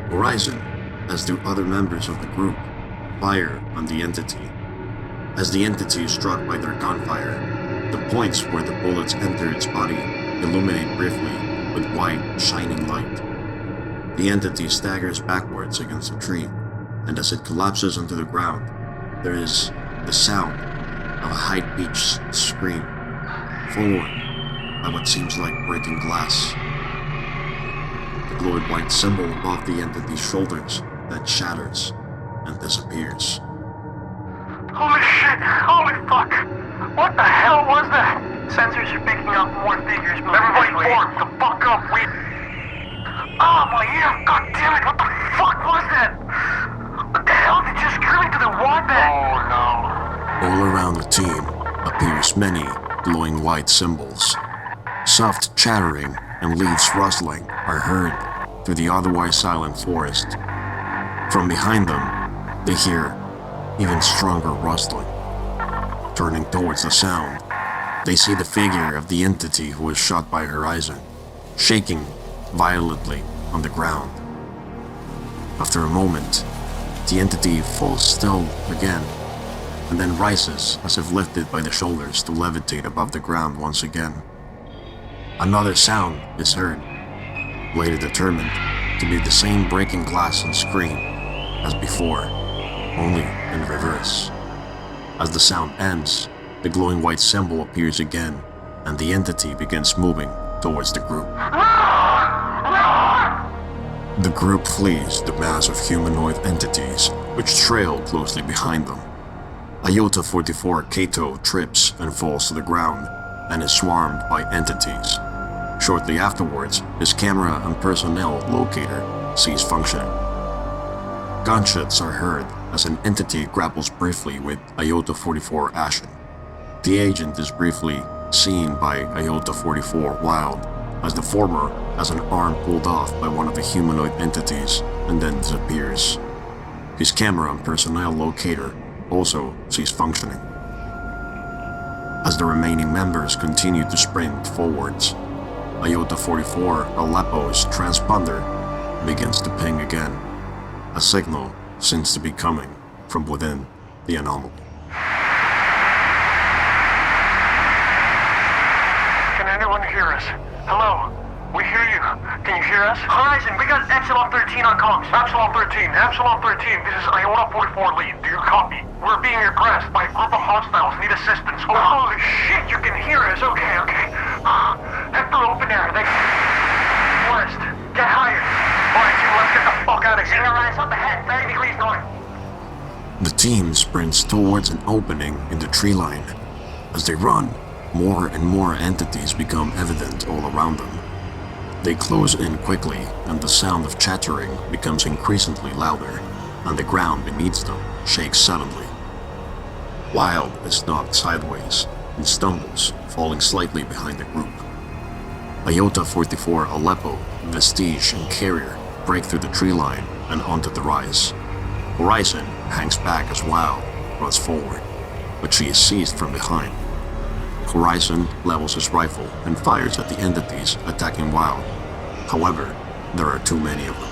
Horizon, as do other members of the group, fire on the entity. As the entity is struck by their gunfire, the points where the bullets enter its body illuminate briefly with white, shining light. The entity staggers backwards against a tree, and as it collapses onto the ground, there is the sound of a high-pitched scream, followed by what seems like breaking glass. The glowing white symbol above the entity's shoulders then shatters and disappears. Holy shit! Holy fuck! What the hell was that? Sensors are picking up more figures moving Everybody this way. form the fuck up! Oh my ear! God damn it! What the fuck was that? What the hell did you scream into the water? Oh no. All around the team appears many glowing white symbols. Soft chattering and leaves rustling are heard through the otherwise silent forest. From behind them, they hear even stronger rustling. Turning towards the sound, they see the figure of the entity who was shot by Horizon, shaking violently on the ground. After a moment, the entity falls still again, and then rises as if lifted by the shoulders to levitate above the ground once again. Another sound is heard, later determined to be the same breaking glass and scream as before, only in reverse. As the sound ends, the glowing white symbol appears again, and the entity begins moving towards the group. The group flees the mass of humanoid entities which trail closely behind them. Iota-44 Kato trips and falls to the ground and is swarmed by entities. Shortly afterwards, his camera and personnel locator cease functioning. Gunshots are heard as an entity grapples briefly with Iota-44 Ashen. The agent is briefly seen by Iota-44 Wild as the former has an arm pulled off by one of the humanoid entities and then disappears. His camera and personnel locator also cease functioning. As the remaining members continue to sprint forwards, Iota-44 Aleppo's transponder begins to ping again. A signal seems to be coming from within the anomaly. Can anyone hear us? Hello? We hear you. Can you hear us? Horizon, we got Epsilon 13 on comms. Epsilon 13, this is Iota-44 lead. Do you copy? We're being aggressed by a group of hostiles. Need assistance. Holy shit, you can hear us. Okay. Head through open air. Forest, get higher. Alright, team, let's get the fuck out of here. Signalize up ahead, 30 degrees north. The team sprints towards an opening in the tree line. As they run, more and more entities become evident all around them. They close in quickly, and the sound of chattering becomes increasingly louder, and the ground beneath them shakes suddenly. Wild is knocked sideways and stumbles, falling slightly behind the group. Iota-44 Aleppo, Vestige, and Carrier break through the tree line and onto the rise. Horizon hangs back as Wild runs forward, but she is seized from behind. Horizon levels his rifle and fires at the entities attacking Wild. However, there are too many of them.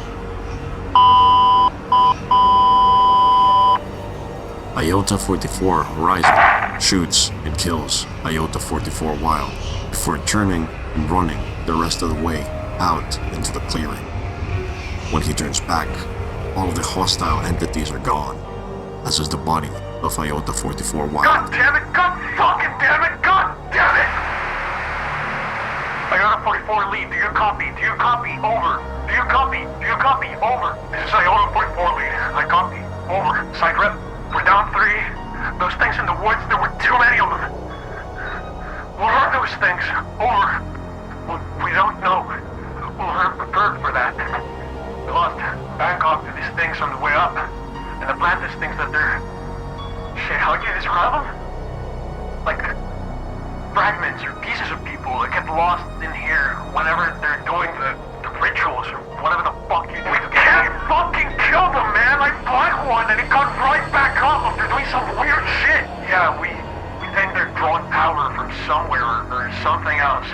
Iota-44 Horizon shoots and kills Iota-44 Wild before turning and running the rest of the way out into the clearing. When he turns back, all of the hostile entities are gone, as is the body of Iota-44 Wild. God damn it! God fucking damn it! God damn it! Iota-44 lead, do you copy? Do you copy? Over. Do you copy? Do you copy? Over. This is Iota-44 lead. I copy. Over. Side rep. We're down 3. Those things in the woods, there were too many of them. What are those things? Over. We don't know. We're prepared for that. We lost Bangkok to these things on the way up. And the Atlantis thinks that they're... Shit, how do you describe them? Like fragments or pieces of people that get lost in here whenever they're doing the rituals or whatever the fuck you do. We can't fucking kill them, man! I fought one and it got right back up after doing some weird shit! Yeah, we think they're drawing power from somewhere or something else.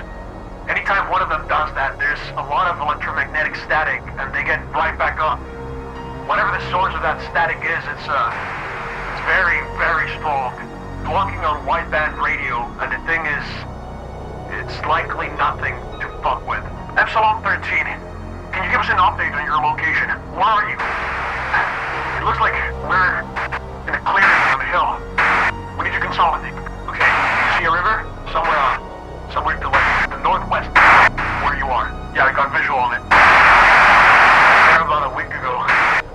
Anytime one of them does that, there's a lot of electromagnetic static and they get right back up. Whatever the source of that static is, it's very, very strong. Blocking on wideband radio, and the thing is, it's likely nothing to fuck with. Epsilon 13, can you give us an update on your location? Where are you? It looks like we're in a clearing on the hill. We need to consolidate. Okay, you see a river? Somewhere to the northwest, where you are. Yeah, I got visual on it. There about a week ago,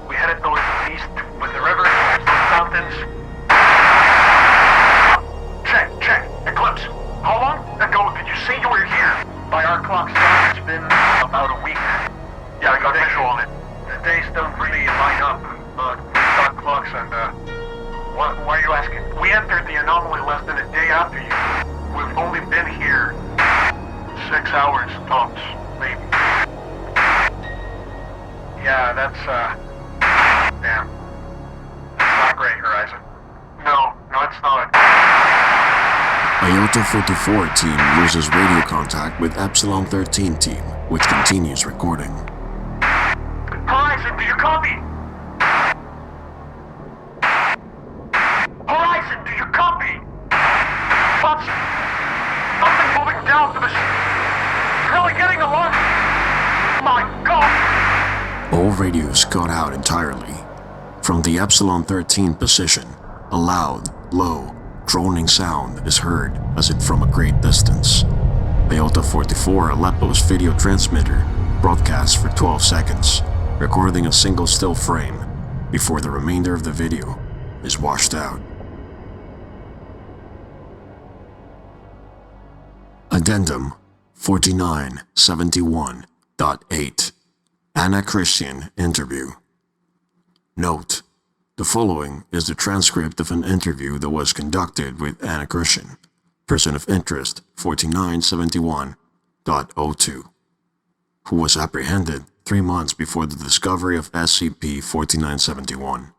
we headed towards the east with the river, mountains. Check, Eclipse. How long ago did you say you were here? By our clocks, it's been about a week. Yeah, I got visual on it. The days don't really line up, but we've got clocks and, why are you asking? We entered the anomaly less than a day after you. We've only been here 6 hours tops, maybe. Yeah, that's, damn. It's not great, Horizon. No, it's not. Iota-44 team loses radio contact with Epsilon 13 team, which continues recording. Horizon, do you copy? Horizon, do you copy? Something moving down to the really getting a lot. My God! All radios cut out entirely. From the Epsilon 13 position, a loud, low, droning sound is heard as if from a great distance. Iota-44 Aleppo's video transmitter broadcasts for 12 seconds, recording a single still frame before the remainder of the video is washed out. Addendum SCP-4971.8 Anna Christian Interview. Note: the following is the transcript of an interview that was conducted with Anna Christian, person of interest 4971.02, who was apprehended 3 months before the discovery of SCP-4971.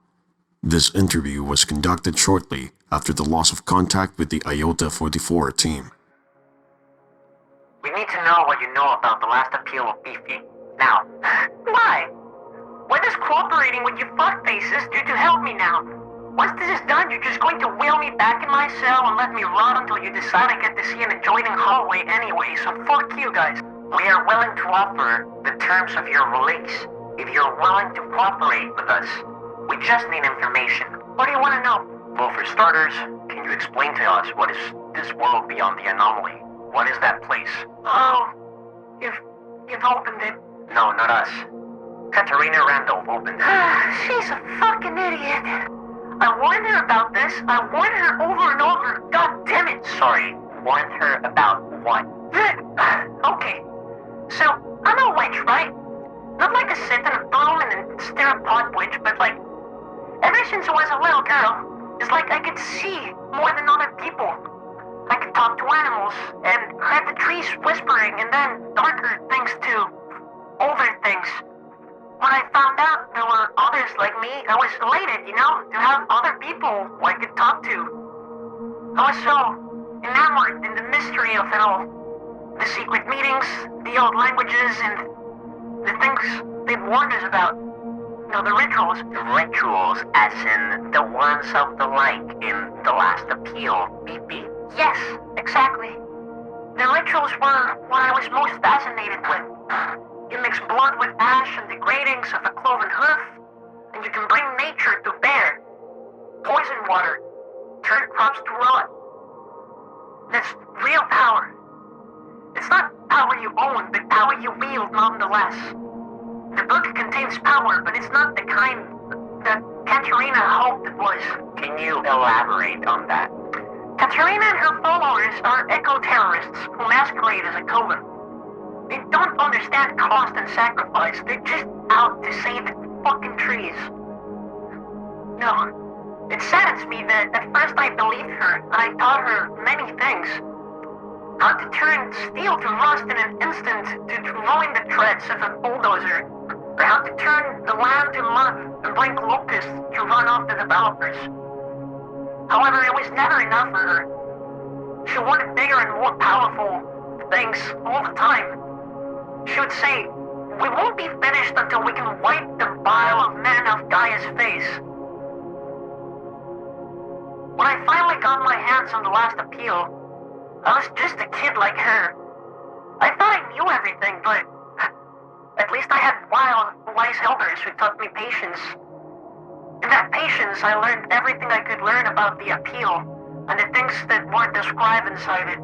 This interview was conducted shortly after the loss of contact with the Iota-44 team. We need to know what you know about the last appeal of Beefy. Now. Why? We're just cooperating with you fuckfaces due to help me now. Once this is done, you're just going to wheel me back in my cell and let me rot until you decide I get to see an adjoining hallway anyway, so fuck you guys. We are willing to offer the terms of your release if you're willing to cooperate with us. We just need information. What do you want to know? Well, for starters, can you explain to us what is this world beyond the anomaly? What is that place? Oh, you've opened it. No, not us. Katerina Randolph opened it. She's a fucking idiot. I warned her about this. I warned her over and over. God damn it. Sorry, warned her about what? Okay. So, I'm a witch, right? Not like a sit in a broom and a stirrup-pot witch, but like, ever since I was a little girl, it's like I could see more than other people. I could talk to animals, and heard the trees whispering, and then darker things too. Older things. When I found out there were others like me, I was elated, you know, to have other people I could talk to. I was so enamored in the mystery of it all. The secret meetings, the old languages, and the things they'd warned us about. You know, the rituals. The rituals, as in the ones of the like in the last appeal, Beefy? Yes, exactly. The rituals were what I was most fascinated with. You mix blood with ash and the gratings of a cloven hoof, and you can bring nature to bear. Poison water, turn crops to rot. That's real power. It's not power you own, but power you wield nonetheless. The book contains power, but it's not the kind that Katerina hoped it was. Can you elaborate on that? Katerina and her followers are eco-terrorists who masquerade as a coven. They don't understand cost and sacrifice. They're just out to save the fucking trees. No, it saddens me that at first I believed her, and I taught her many things. How to turn steel to rust in an instant to ruin the treads of a bulldozer, or how to turn the land to mud and bring locusts to run off the developers. However, it was never enough for her. She wanted bigger and more powerful things all the time. She would say, "We won't be finished until we can wipe the bile of men off Gaia's face." When I finally got my hands on the last appeal, I was just a kid like her. I thought I knew everything, but at least I had wise elders who taught me patience. In that patience, I learned everything I could learn about the appeal and the things that weren't described inside it.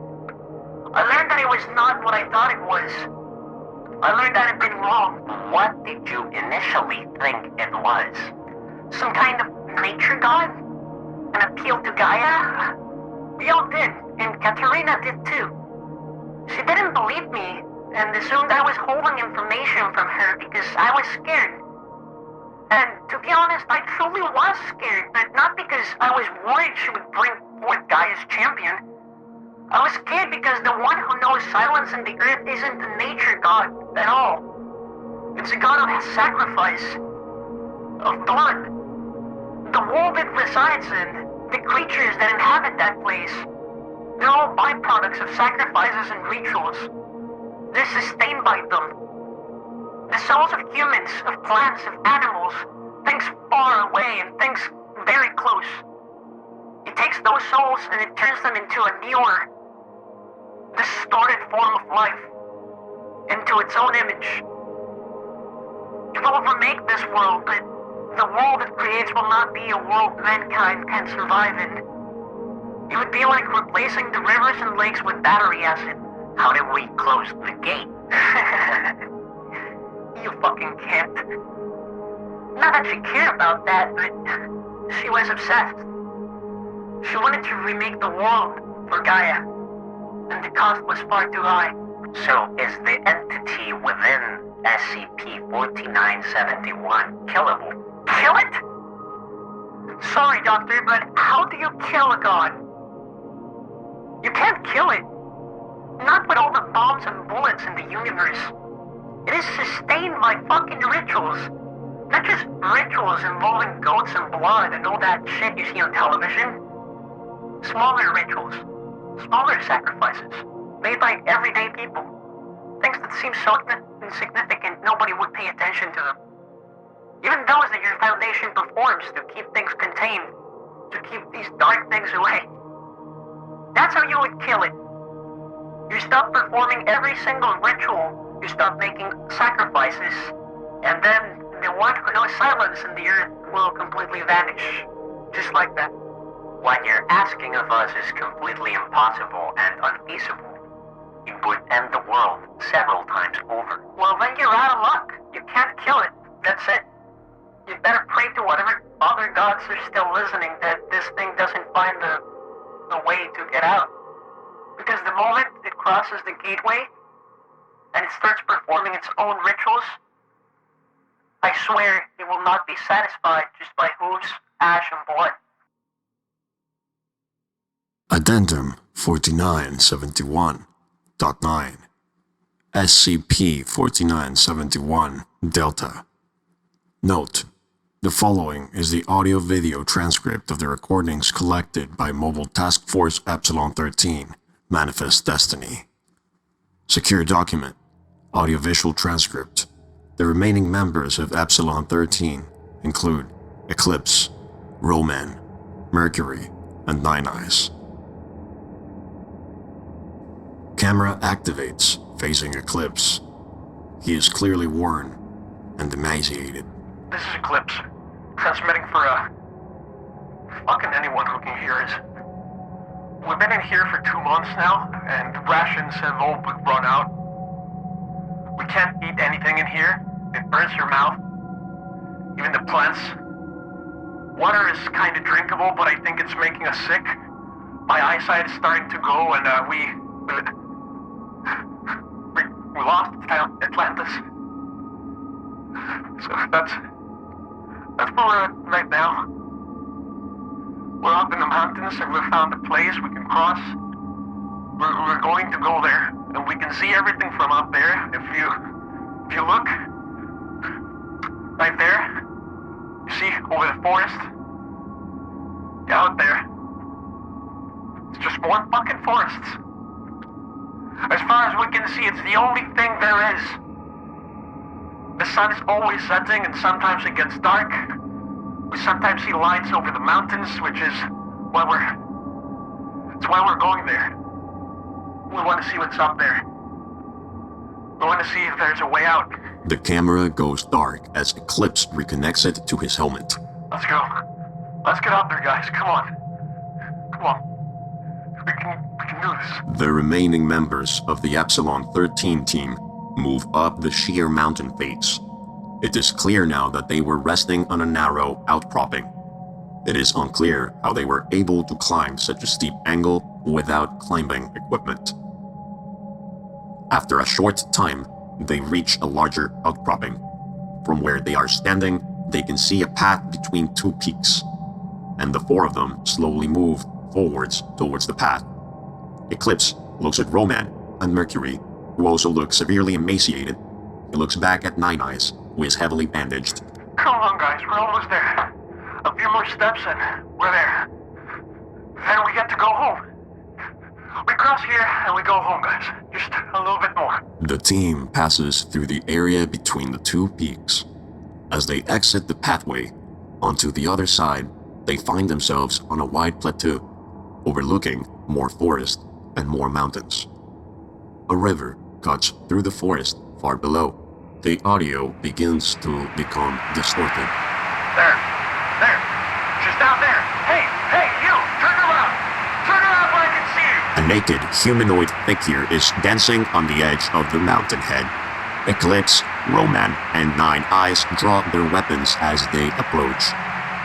I learned that it was not what I thought it was. I learned that I'd been wrong. What did you initially think it was? Some kind of nature god? An appeal to Gaia? We all did, and Katerina did too. She didn't believe me, and assumed I was holding information from her because I was scared. And to be honest, I truly was scared, but not because I was worried she would bring forth Gaia's champion. I was scared because the one who knows silence in the earth isn't a nature god at all. It's a god of sacrifice, of blood. The world it resides in, the creatures that inhabit that place, they're all byproducts of sacrifices and rituals. They're sustained by them. The souls of humans, of plants, of animals, things far away and things very close. It takes those souls and it turns them into a newer, distorted form of life, into its own image. It will remake this world, but the world it creates will not be a world mankind can survive in. It would be like replacing the rivers and lakes with battery acid. How did we close the gate? You fucking can't. Not that she cared about that, but she was obsessed. She wanted to remake the world for Gaia, and the cost was far too high. So, is the entity within SCP-4971 killable? Kill it? Sorry, Doctor, but how do you kill a god? You can't kill it. Not with all the bombs and bullets in the universe. It is sustained by fucking rituals. Not just rituals involving goats and blood and all that shit you see on television. Smaller rituals. Smaller sacrifices. Made by everyday people. Things that seem so insignificant nobody would pay attention to them. Even those that your foundation performs to keep things contained. To keep these dark things away. That's how you would kill it. You stop performing every single ritual. You stop making sacrifices. And then the one who knows silence in the earth will completely vanish. Just like that. What you're asking of us is completely impossible and unfeasible. It would end the world several times over. Well, then you're out of luck. You can't kill it. That's it. You better pray to whatever other gods are still listening that this thing doesn't find a way to get out. Because the moment it crosses the gateway and it starts performing its own rituals, I swear it will not be satisfied just by hooves, ash, and blood. Addendum 4971.9 SCP-4971 Delta. Note: the following is the audio-video transcript of the recordings collected by Mobile Task Force Epsilon-13, Manifest Destiny. Secure document, audio-visual transcript. The remaining members of Epsilon-13 include Eclipse, Roman, Mercury, and Nine Eyes. Camera activates, facing Eclipse. He is clearly worn and emaciated. This is Eclipse. Transmitting for, fucking anyone who can hear us. We've been in here for 2 months now, and rations have all but run out. We can't eat anything in here. It burns your mouth. Even the plants. Water is kind of drinkable, but I think it's making us sick. My eyesight is starting to go, and, we lost Atlantis. So that's where we're at right now. We're up in the mountains and we found a place we can cross. We're going to go there, and we can see everything from up there. If you look right there, you see over the forest. Out there. It's just more fucking forests. As far as we can see, it's the only thing there is. The sun is always setting, and sometimes it gets dark. We sometimes see lights over the mountains, which is why we're going there. We want to see what's up there. We want to see if there's a way out. The camera goes dark as Eclipse reconnects it to his helmet. Let's go. Let's get out there, guys. Come on. Come on. We can do this. The remaining members of the Epsilon-13 team move up the sheer mountain face. It is clear now that they were resting on a narrow outcropping. It is unclear how they were able to climb such a steep angle without climbing equipment. After a short time, they reach a larger outcropping. From where they are standing, they can see a path between 2 peaks, and the 4 of them slowly move forwards towards the path. Eclipse looks at Roman and Mercury, who also looks severely emaciated. He looks back at Nine Eyes, who is heavily bandaged. Come on, guys. We're almost there. A few more steps and we're there. Then we get to go home. We cross here and we go home, guys. Just a little bit more. The team passes through the area between the 2 peaks. As they exit the pathway onto the other side, they find themselves on a wide plateau, overlooking more forest and more mountains. A river cuts through the forest far below. The audio begins to become distorted. There. She's down there. Hey, you! Turn around! Turn around where I can see you! A naked humanoid figure is dancing on the edge of the mountainhead. Eclipse, Roman, and Nine Eyes draw their weapons as they approach.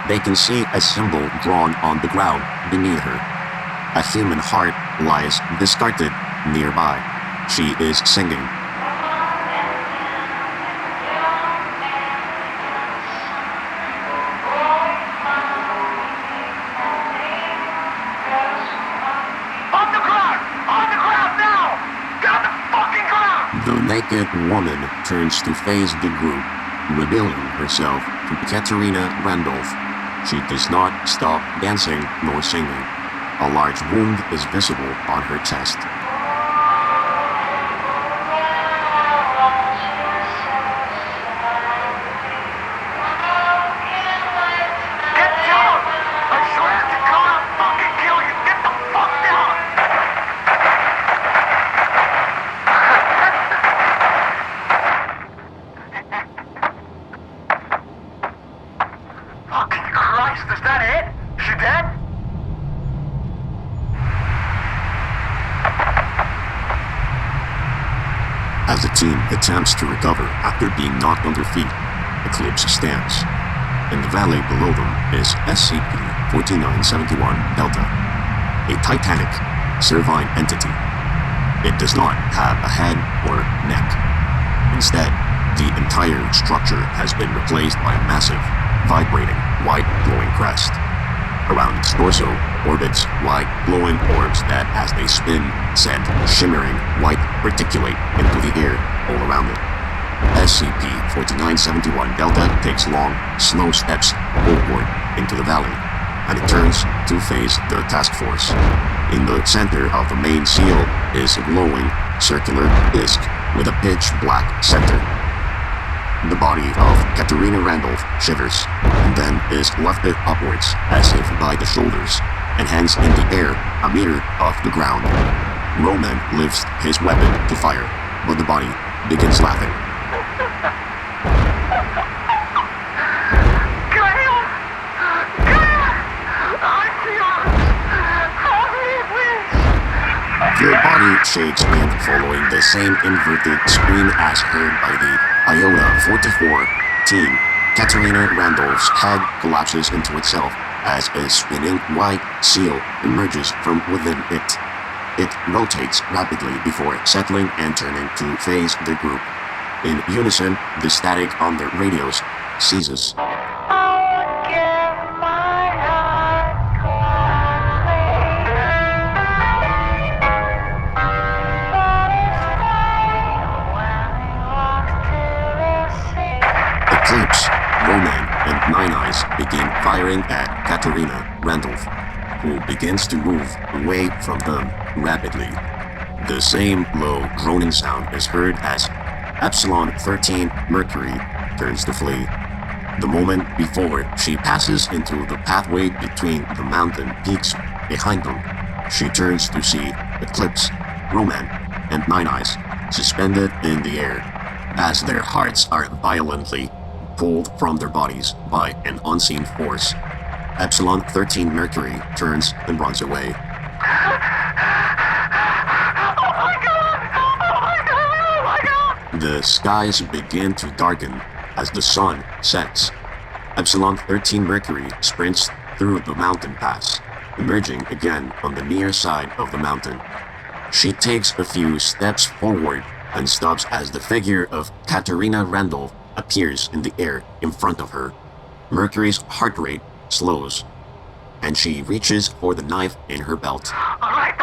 They can see a symbol drawn on the ground beneath her. A human heart lies discarded nearby. she is singing. On the ground! On the ground now! Get on the fucking ground! The naked woman turns to face the group, revealing herself to Katerina Randolph. She does not stop dancing nor singing. A large wound is visible on her chest. Get down! I swear to God I'll fucking kill you! Get the fuck down! Fucking Christ, is that it? She dead? As the team attempts to recover after being knocked on their feet, Eclipse stands. In the valley below them is SCP-4971 Delta, a titanic, servine entity. It does not have a head or neck. Instead, the entire structure has been replaced by a massive, vibrating, white glowing crest. Around its torso orbits white glowing orbs that, as they spin, send shimmering white particulate into the air all around it. SCP-4971 Delta takes long, slow steps forward into the valley, and it turns to face the task force. In the center of the main seal is a glowing, circular disc with a pitch black center. The body of Katerina Randolph shivers, and then is lifted upwards as if by the shoulders, and hangs in the air a meter off the ground. Roman lifts his weapon to fire, but the body begins laughing. The body shakes and, following the same inverted scream as heard by the Iota-44 team, Katerina Randolph's head collapses into itself as a spinning white seal emerges from within it. It rotates rapidly before settling and turning to face the group. In unison, the static on the radios ceases. Eclipse, Roman, and Nine Eyes begin firing at Katerina Randolph, who begins to move away from them rapidly. The same low droning sound is heard as Epsilon 13 Mercury turns to flee. The moment before she passes into the pathway between the mountain peaks behind them, she turns to see Eclipse, Roman, and Nine Eyes suspended in the air as their hearts are violently pulled from their bodies by an unseen force. Epsilon 13 Mercury turns and runs away. The skies begin to darken as the sun sets. Epsilon 13 Mercury sprints through the mountain pass, emerging again on the near side of the mountain. She takes a few steps forward and stops as the figure of Katerina Randolph appears in the air in front of her. Mercury's heart rate slows, and she reaches for the knife in her belt. Alright.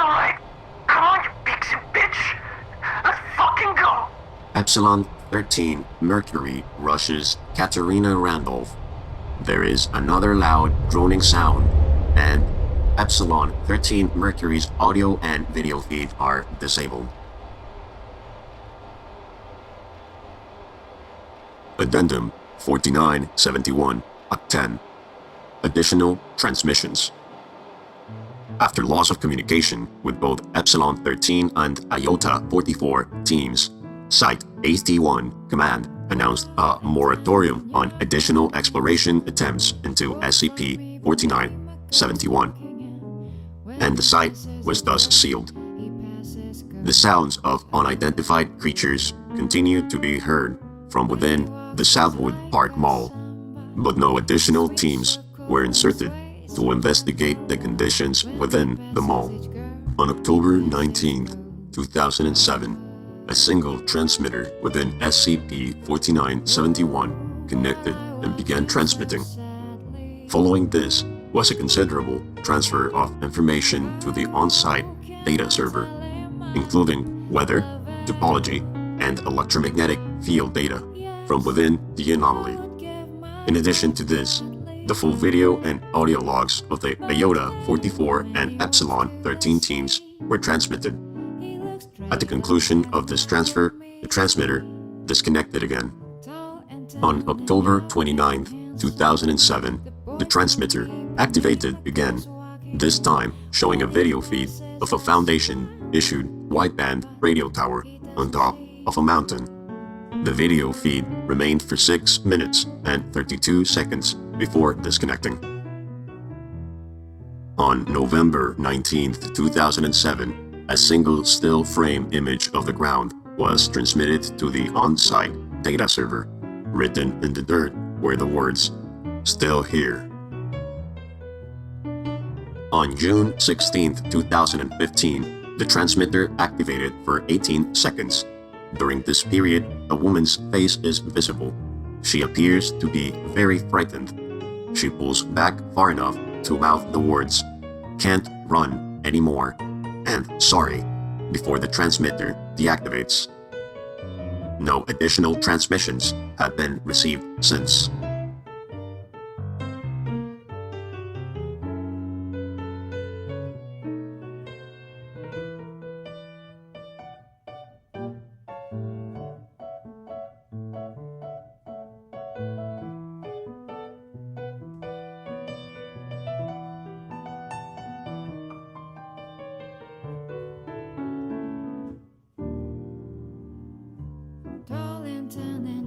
Come on, you pixie bitch. Let's fucking go. Epsilon 13 Mercury rushes Katerina Randolph. There is another loud droning sound, and Epsilon 13 Mercury's audio and video feed are disabled. Addendum 4971 Act 10. Additional transmissions. After loss of communication with both Epsilon 13 and Iota 44 teams, Site AT1 Command announced a moratorium on additional exploration attempts into SCP-4971, and the site was thus sealed. The sounds of unidentified creatures continued to be heard from within the Southwood Park Mall, but no additional teams were inserted to investigate the conditions within the mall. On October 19, 2007, a single transmitter within SCP-4971 connected and began transmitting. Following this was a considerable transfer of information to the on-site data server, including weather, topology, and electromagnetic field data from within the anomaly. In addition to this, the full video and audio logs of the Iota 44 and Epsilon 13 teams were transmitted. At the conclusion of this transfer, the transmitter disconnected again. On October 29, 2007, the transmitter activated again, this time showing a video feed of a Foundation-issued wideband radio tower on top of a mountain. The video feed remained for 6 minutes and 32 seconds before disconnecting. On November 19, 2007, a single still frame image of the ground was transmitted to the on-site data server, written in the dirt were the words, "Still here." On June 16, 2015, the transmitter activated for 18 seconds. During this period, a woman's face is visible. She appears to be very frightened. She pulls back far enough to mouth the words, "Can't run anymore," and "Sorry," before the transmitter deactivates. No additional transmissions have been received since. Darling, turning